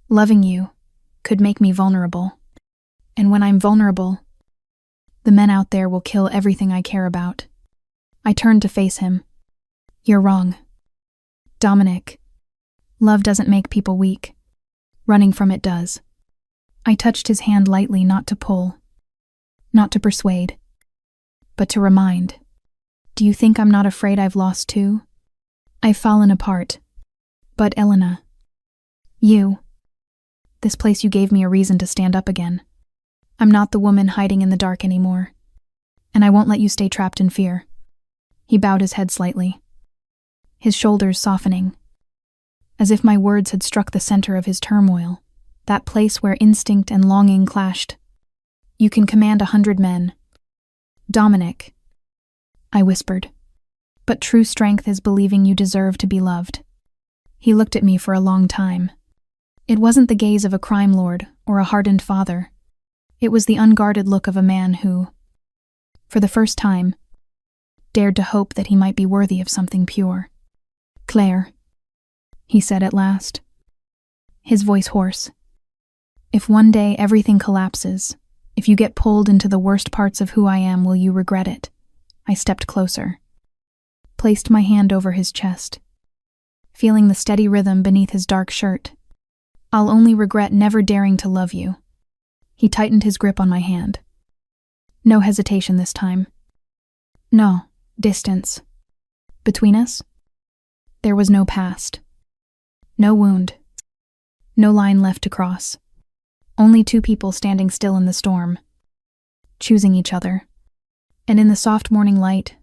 Loving you could make me vulnerable. And when I'm vulnerable, the men out there will kill everything I care about. I turned to face him. You're wrong. Dominic, love doesn't make people weak. Running from it does. I touched his hand lightly, not to pull, not to persuade, but to remind. Do you think I'm not afraid I've lost too? I've fallen apart. But Elena, this place you gave me a reason to stand up again. I'm not the woman hiding in the dark anymore. And I won't let you stay trapped in fear. He bowed his head slightly, his shoulders softening, as if my words had struck the center of his turmoil, that place where instinct and longing clashed. You can command 100 men. Dominic, I whispered, but true strength is believing you deserve to be loved. He looked at me for a long time. It wasn't the gaze of a crime lord or a hardened father. It was the unguarded look of a man who, for the first time, dared to hope that he might be worthy of something pure. Claire, he said at last, his voice hoarse. If one day everything collapses, if you get pulled into the worst parts of who I am, will you regret it? I stepped closer, placed my hand over his chest, feeling the steady rhythm beneath his dark shirt. I'll only regret never daring to love you. He tightened his grip on my hand. No hesitation this time. No, distance. Between us, there was no past. No wound. No line left to cross. Only two people standing still in the storm, choosing each other. And in the soft morning light,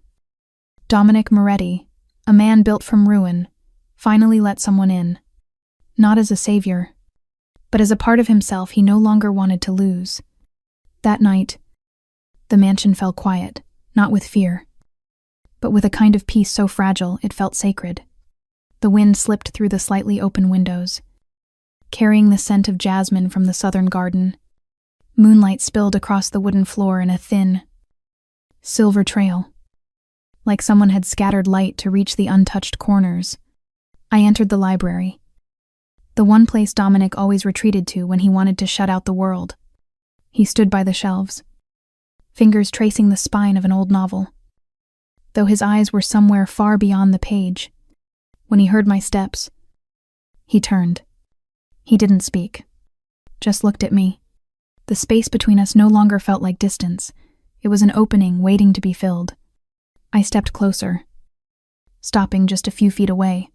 Dominic Moretti, a man built from ruin, finally let someone in. Not as a savior, but as a part of himself he no longer wanted to lose. That night, the mansion fell quiet, not with fear, but with a kind of peace so fragile it felt sacred. The wind slipped through the slightly open windows, carrying the scent of jasmine from the southern garden. Moonlight spilled across the wooden floor in a thin, silver trail, like someone had scattered light to reach the untouched corners. I entered the library, the one place Dominic always retreated to when he wanted to shut out the world. He stood by the shelves, fingers tracing the spine of an old novel, though his eyes were somewhere far beyond the page. When he heard my steps, he turned. He didn't speak, just looked at me. The space between us no longer felt like distance. It was an opening waiting to be filled. I stepped closer, stopping just a few feet away.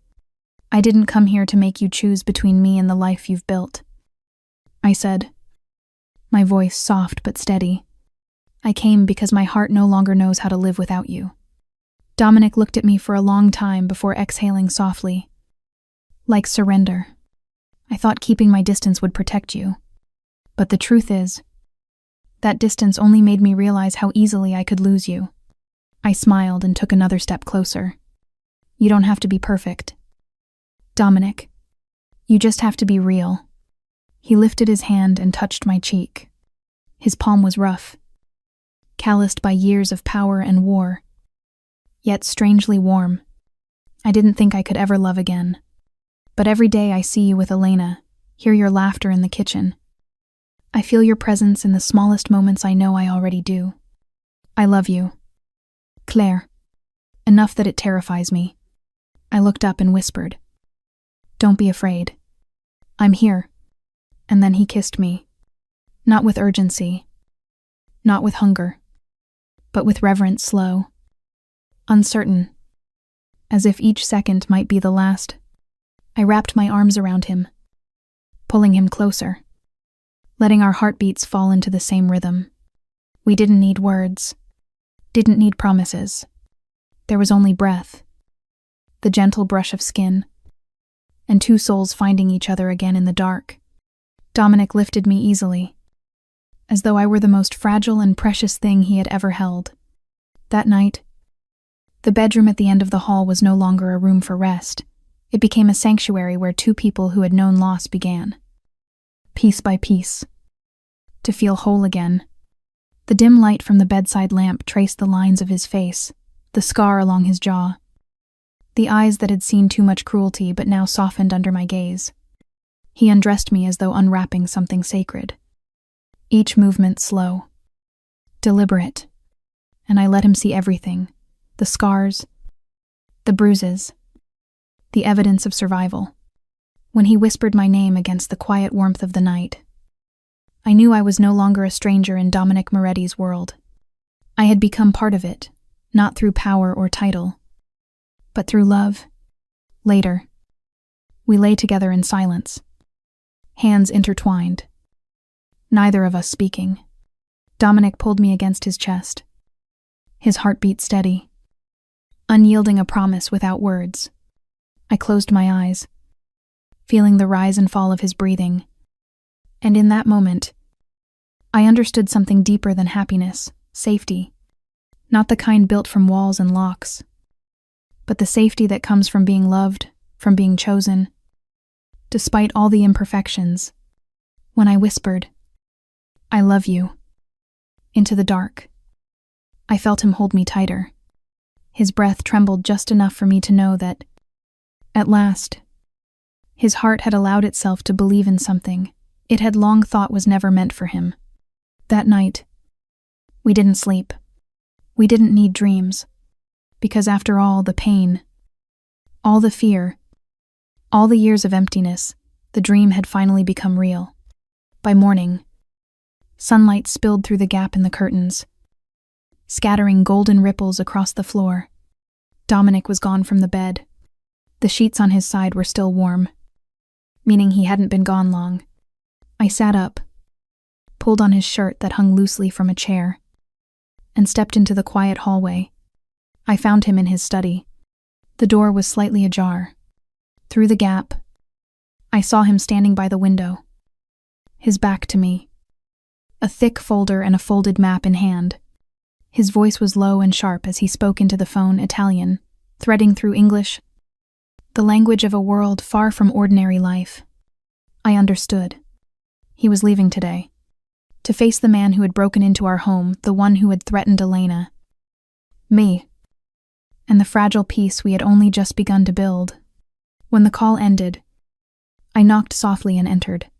I didn't come here to make you choose between me and the life you've built, I said, my voice soft but steady. I came because my heart no longer knows how to live without you. Dominic looked at me for a long time before exhaling softly. Like surrender. I thought keeping my distance would protect you. But the truth is, that distance only made me realize how easily I could lose you. I smiled and took another step closer. You don't have to be perfect, Dominic. You just have to be real. He lifted his hand and touched my cheek. His palm was rough, calloused by years of power and war, yet strangely warm. I didn't think I could ever love again. But every day I see you with Elena, hear your laughter in the kitchen. I feel your presence in the smallest moments I know I already do. I love you, Claire, enough that it terrifies me. I looked up and whispered, "Don't be afraid. I'm here." And then he kissed me, not with urgency, not with hunger, but with reverence, slow, uncertain, as if each second might be the last. I wrapped my arms around him, pulling him closer, letting our heartbeats fall into the same rhythm. We didn't need words, didn't need promises. There was only breath, the gentle brush of skin, and two souls finding each other again in the dark. Dominic lifted me easily, as though I were the most fragile and precious thing he had ever held. That night, the bedroom at the end of the hall was no longer a room for rest. It became a sanctuary where two people who had known loss began. piece by piece, to feel whole again. The dim light from the bedside lamp traced the lines of his face, the scar along his jaw, the eyes that had seen too much cruelty but now softened under my gaze. He undressed me as though unwrapping something sacred. Each movement slow, deliberate, and I let him see everything, the scars, the bruises, the evidence of survival. When he whispered my name against the quiet warmth of the night, I knew I was no longer a stranger in Dominic Moretti's world. I had become part of it, not through power or title, but through love. Later, we lay together in silence, hands intertwined, neither of us speaking. Dominic pulled me against his chest, his heartbeat steady, unyielding a promise without words. I closed my eyes, feeling the rise and fall of his breathing, and in that moment, I understood something deeper than happiness, safety, not the kind built from walls and locks, but the safety that comes from being loved, from being chosen, despite all the imperfections. When I whispered, "I love you," into the dark, I felt him hold me tighter. His breath trembled just enough for me to know that, at last, his heart had allowed itself to believe in something it had long thought was never meant for him. That night, we didn't sleep. We didn't need dreams, because after all the pain, all the fear, all the years of emptiness, the dream had finally become real. By morning, sunlight spilled through the gap in the curtains, scattering golden ripples across the floor. Dominic was gone from the bed. The sheets on his side were still warm, meaning he hadn't been gone long. I sat up, pulled on his shirt that hung loosely from a chair, and stepped into the quiet hallway. I found him in his study. The door was slightly ajar. Through the gap, I saw him standing by the window, his back to me, a thick folder and a folded map in hand. His voice was low and sharp as he spoke into the phone, Italian, threading through English, the language of a world far from ordinary life. I understood. He was leaving today, to face the man who had broken into our home, the one who had threatened Elena, me, and the fragile peace we had only just begun to build. When the call ended, I knocked softly and entered.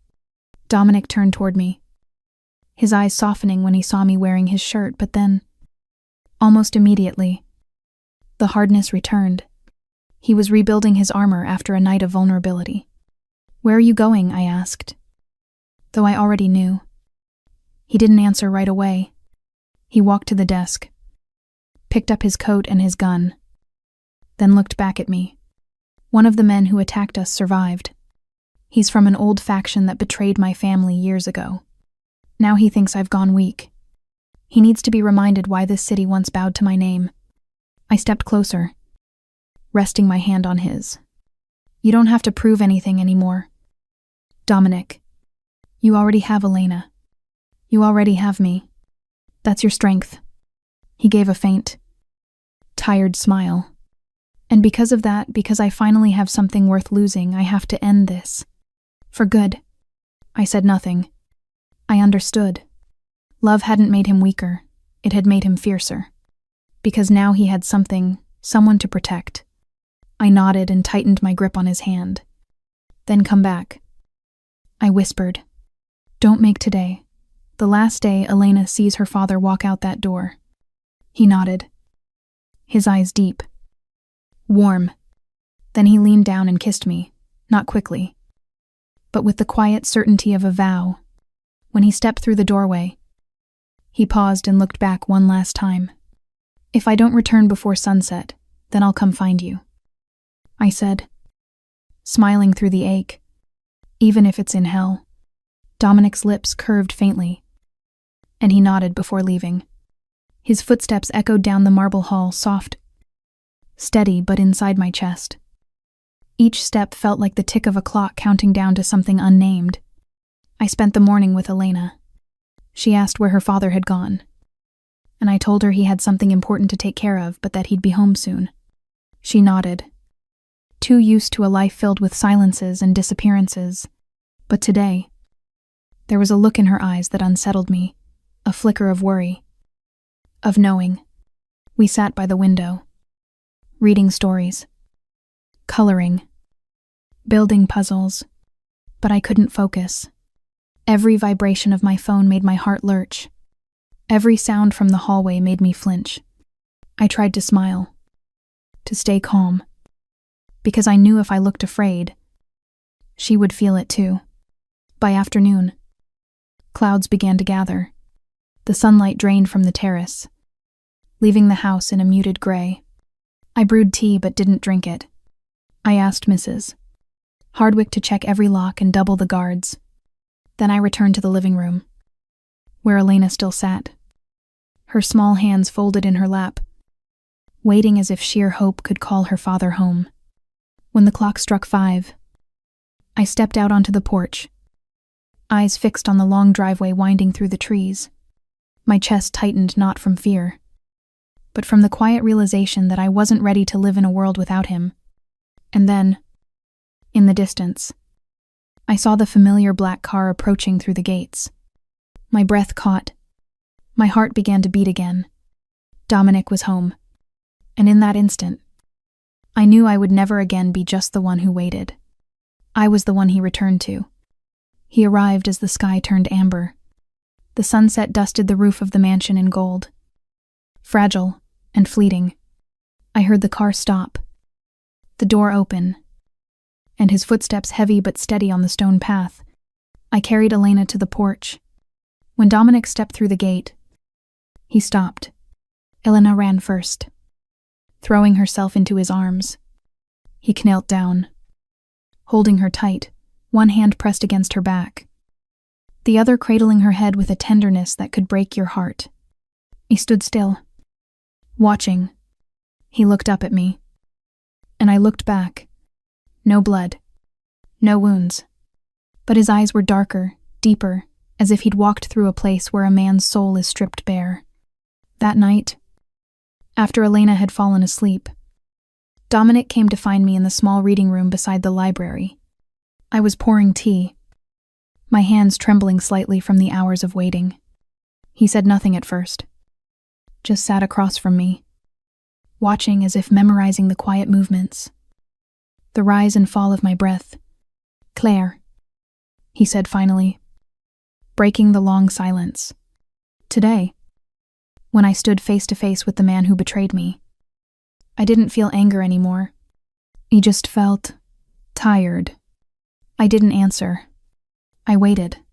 Dominic turned toward me, his eyes softening when he saw me wearing his shirt, but then, almost immediately, the hardness returned. He was rebuilding his armor after a night of vulnerability. "Where are you going?" I asked, though I already knew. He didn't answer right away. He walked to the desk, picked up his coat and his gun, then looked back at me. "One of the men who attacked us survived. He's from an old faction that betrayed my family years ago. Now he thinks I've gone weak. He needs to be reminded why this city once bowed to my name." I stepped closer, resting my hand on his. "You don't have to prove anything anymore. Dominic, you already have Elena. You already have me. That's your strength." He gave a faint, tired smile. "And because of that, because I finally have something worth losing, I have to end this. For good." I said nothing. I understood. Love hadn't made him weaker. It had made him fiercer. Because now he had someone to protect. I nodded and tightened my grip on his hand. "Then come back," I whispered. "Don't make today the last day Elena sees her father walk out that door." He nodded, his eyes deep, warm. Then he leaned down and kissed me, not quickly, but with the quiet certainty of a vow. When he stepped through the doorway, he paused and looked back one last time. "If I don't return before sunset, then I'll come find you," I said, smiling through the ache. "Even if it's in hell." Dominic's lips curved faintly, and he nodded before leaving. His footsteps echoed down the marble hall, soft, steady, but inside my chest. Each step felt like the tick of a clock counting down to something unnamed. I spent the morning with Elena. She asked where her father had gone, and I told her he had something important to take care of, but that he'd be home soon. She nodded, too used to a life filled with silences and disappearances. But today, There was a look in her eyes that unsettled me, a flicker of worry, of knowing. We sat by the window, reading stories, coloring, building puzzles, but I couldn't focus. Every vibration of my phone made my heart lurch. Every sound from the hallway made me flinch. I tried to smile, to stay calm, because I knew if I looked afraid, she would feel it too. By afternoon, clouds began to gather. The sunlight drained from the terrace, leaving the house in a muted gray. I brewed tea but didn't drink it. I asked Mrs. Hardwick to check every lock and double the guards. Then I returned to the living room, where Elena still sat, her small hands folded in her lap, waiting as if sheer hope could call her father home. When the clock struck 5, I stepped out onto the porch, eyes fixed on the long driveway winding through the trees. My chest tightened not from fear, but from the quiet realization that I wasn't ready to live in a world without him. And then, in the distance, I saw the familiar black car approaching through the gates. My breath caught. My heart began to beat again. Dominic was home. And in that instant, I knew I would never again be just the one who waited. I was the one he returned to. He arrived as the sky turned amber. The sunset dusted the roof of the mansion in gold. Fragile and fleeting, I heard the car stop, the door open, and his footsteps heavy but steady on the stone path. I carried Elena to the porch. When Dominic stepped through the gate, he stopped. Elena ran first, throwing herself into his arms. He knelt down, holding her tight, one hand pressed against her back, the other cradling her head with a tenderness that could break your heart. He stood still, watching. He looked up at me, and I looked back. No blood, no wounds, but his eyes were darker, deeper, as if he'd walked through a place where a man's soul is stripped bare. That night, after Elena had fallen asleep, Dominic came to find me in the small reading room beside the library. I was pouring tea, my hands trembling slightly from the hours of waiting. He said nothing at first, just sat across from me, watching as if memorizing the quiet movements, the rise and fall of my breath. "Claire," he said finally, breaking the long silence. Today, when I stood face to face with the man who betrayed me, I didn't feel anger anymore. I just felt tired. I didn't answer. I waited.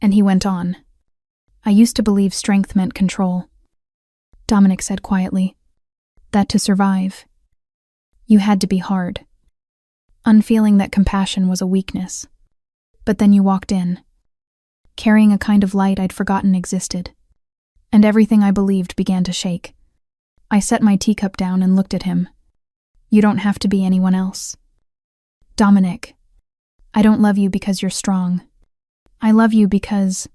And he went on. "I used to believe strength meant control," Dominic said quietly. "That to survive, you had to be hard. Unfeeling that compassion was a weakness. But then you walked in, carrying a kind of light I'd forgotten existed, and everything I believed began to shake." I set my teacup down and looked at him. "You don't have to be anyone else. Dominic, I don't love you because you're strong. I love you because,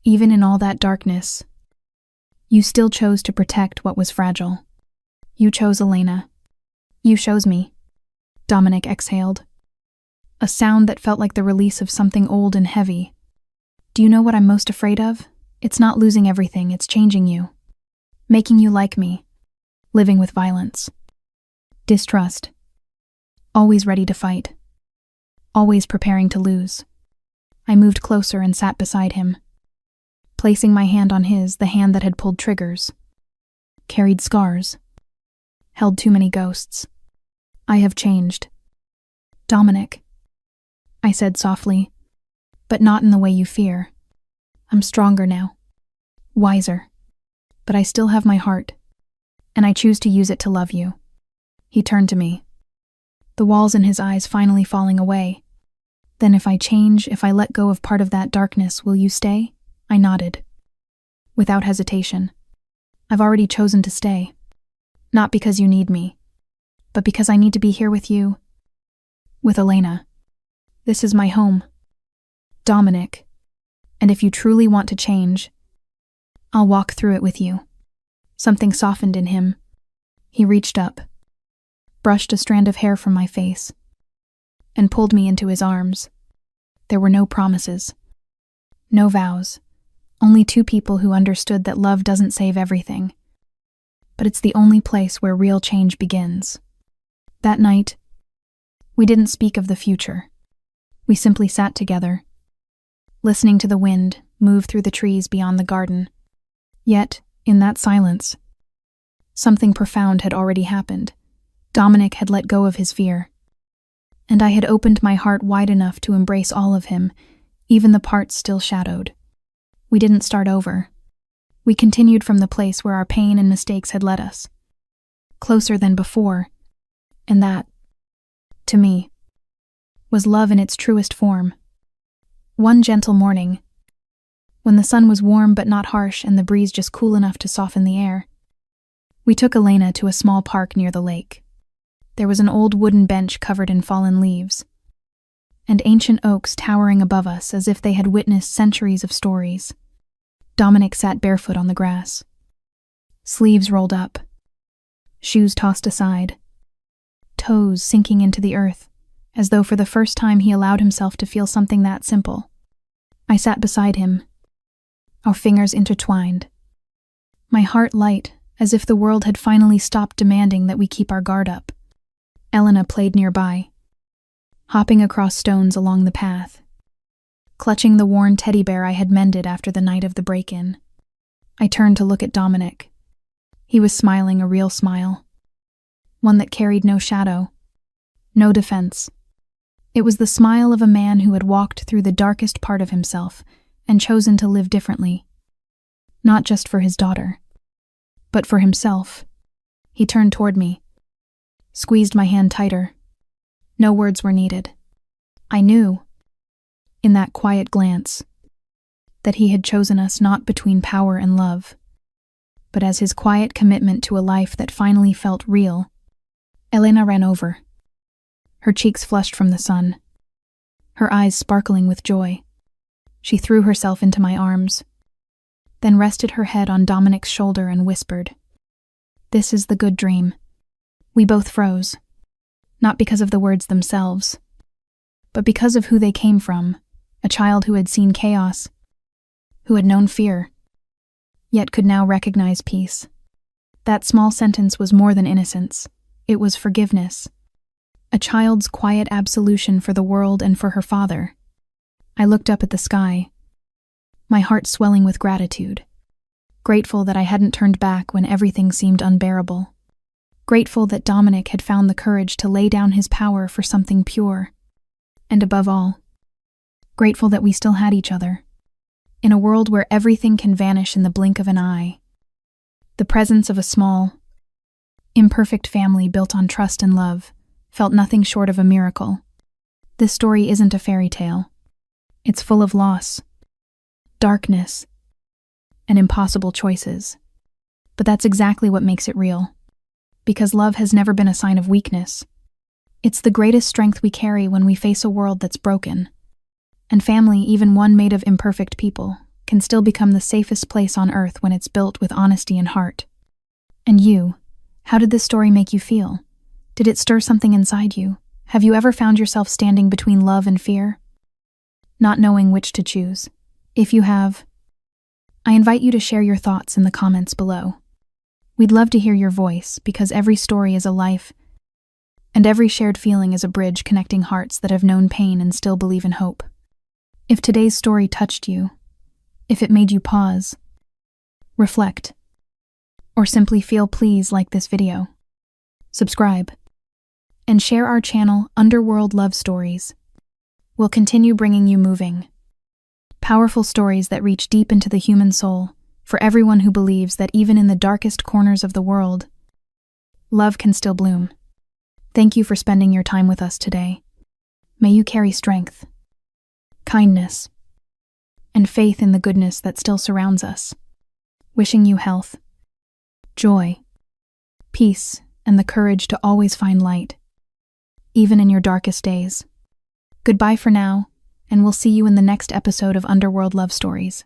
even in all that darkness, you still chose to protect what was fragile. You chose Elena. You chose me." Dominic exhaled, a sound that felt like the release of something old and heavy. "Do you know what I'm most afraid of? It's not losing everything, it's changing you. Making you like me, living with violence, distrust, always ready to fight, always preparing to lose." I moved closer and sat beside him, placing my hand on his, the hand that had pulled triggers, carried scars, held too many ghosts. "I have changed, Dominic," I said softly, "but not in the way you fear. I'm stronger now, wiser, but I still have my heart, and I choose to use it to love you." He turned to me, the walls in his eyes finally falling away. "Then if I change, if I let go of part of that darkness, will you stay?" I nodded, without hesitation. "I've already chosen to stay. Not because you need me, but because I need to be here with you, with Elena. This is my home, Dominic, and if you truly want to change, I'll walk through it with you." Something softened in him. He reached up, brushed a strand of hair from my face, and pulled me into his arms. There were no promises, No vows. Only two people who understood that love doesn't save everything. But it's the only place where real change begins. That night, we didn't speak of the future. We simply sat together, listening to the wind move through the trees beyond the garden. Yet, in that silence, something profound had already happened. Dominic had let go of his fear, and I had opened my heart wide enough to embrace all of him, even the parts still shadowed. We didn't start over. We continued from the place where our pain and mistakes had led us, closer than before, and that, to me, was love in its truest form. One gentle morning, when the sun was warm but not harsh and the breeze just cool enough to soften the air, we took Elena to a small park near the lake. There was an old wooden bench covered in fallen leaves, and ancient oaks towering above us as if they had witnessed centuries of stories. Dominic sat barefoot on the grass, sleeves rolled up, shoes tossed aside, toes sinking into the earth, as though for the first time he allowed himself to feel something that simple. I sat beside him, our fingers intertwined, my heart light as if the world had finally stopped demanding that we keep our guard up. Elena played nearby, hopping across stones along the path, clutching the worn teddy bear I had mended after the night of the break-in. I turned to look at Dominic. He was smiling a real smile, one that carried no shadow, no defense. It was the smile of a man who had walked through the darkest part of himself and chosen to live differently. Not just for his daughter, but for himself. He turned toward me, squeezed my hand tighter. No words were needed. I knew, in that quiet glance, that he had chosen us not between power and love, but as his quiet commitment to a life that finally felt real. Elena ran over, her cheeks flushed from the sun, her eyes sparkling with joy. She threw herself into my arms, then rested her head on Dominic's shoulder and whispered, "This is the good dream." We both froze, not because of the words themselves, but because of who they came from, a child who had seen chaos, who had known fear, yet could now recognize peace. That small sentence was more than innocence. It was forgiveness. A child's quiet absolution for the world and for her father. I looked up at the sky, my heart swelling with gratitude. Grateful that I hadn't turned back when everything seemed unbearable. Grateful that Dominic had found the courage to lay down his power for something pure. And above all, grateful that we still had each other. In a world where everything can vanish in the blink of an eye, the presence of a small, imperfect family built on trust and love felt nothing short of a miracle. This story isn't a fairy tale. It's full of loss, darkness, and impossible choices. But that's exactly what makes it real. Because love has never been a sign of weakness. It's the greatest strength we carry when we face a world that's broken. And family, even one made of imperfect people, can still become the safest place on earth when it's built with honesty and heart. And you, how did this story make you feel? Did it stir something inside you? Have you ever found yourself standing between love and fear, not knowing which to choose? If you have, I invite you to share your thoughts in the comments below. We'd love to hear your voice, because every story is a life, and every shared feeling is a bridge connecting hearts that have known pain and still believe in hope. If today's story touched you, if it made you pause, reflect, or simply feel, please like this video, subscribe, and share our channel, Underworld Love Stories. We'll continue bringing you moving, powerful stories that reach deep into the human soul, for everyone who believes that even in the darkest corners of the world, love can still bloom. Thank you for spending your time with us today. May you carry strength, kindness, and faith in the goodness that still surrounds us. Wishing you health, joy, peace, and the courage to always find light, even in your darkest days. Goodbye for now, and we'll see you in the next episode of Underworld Love Stories.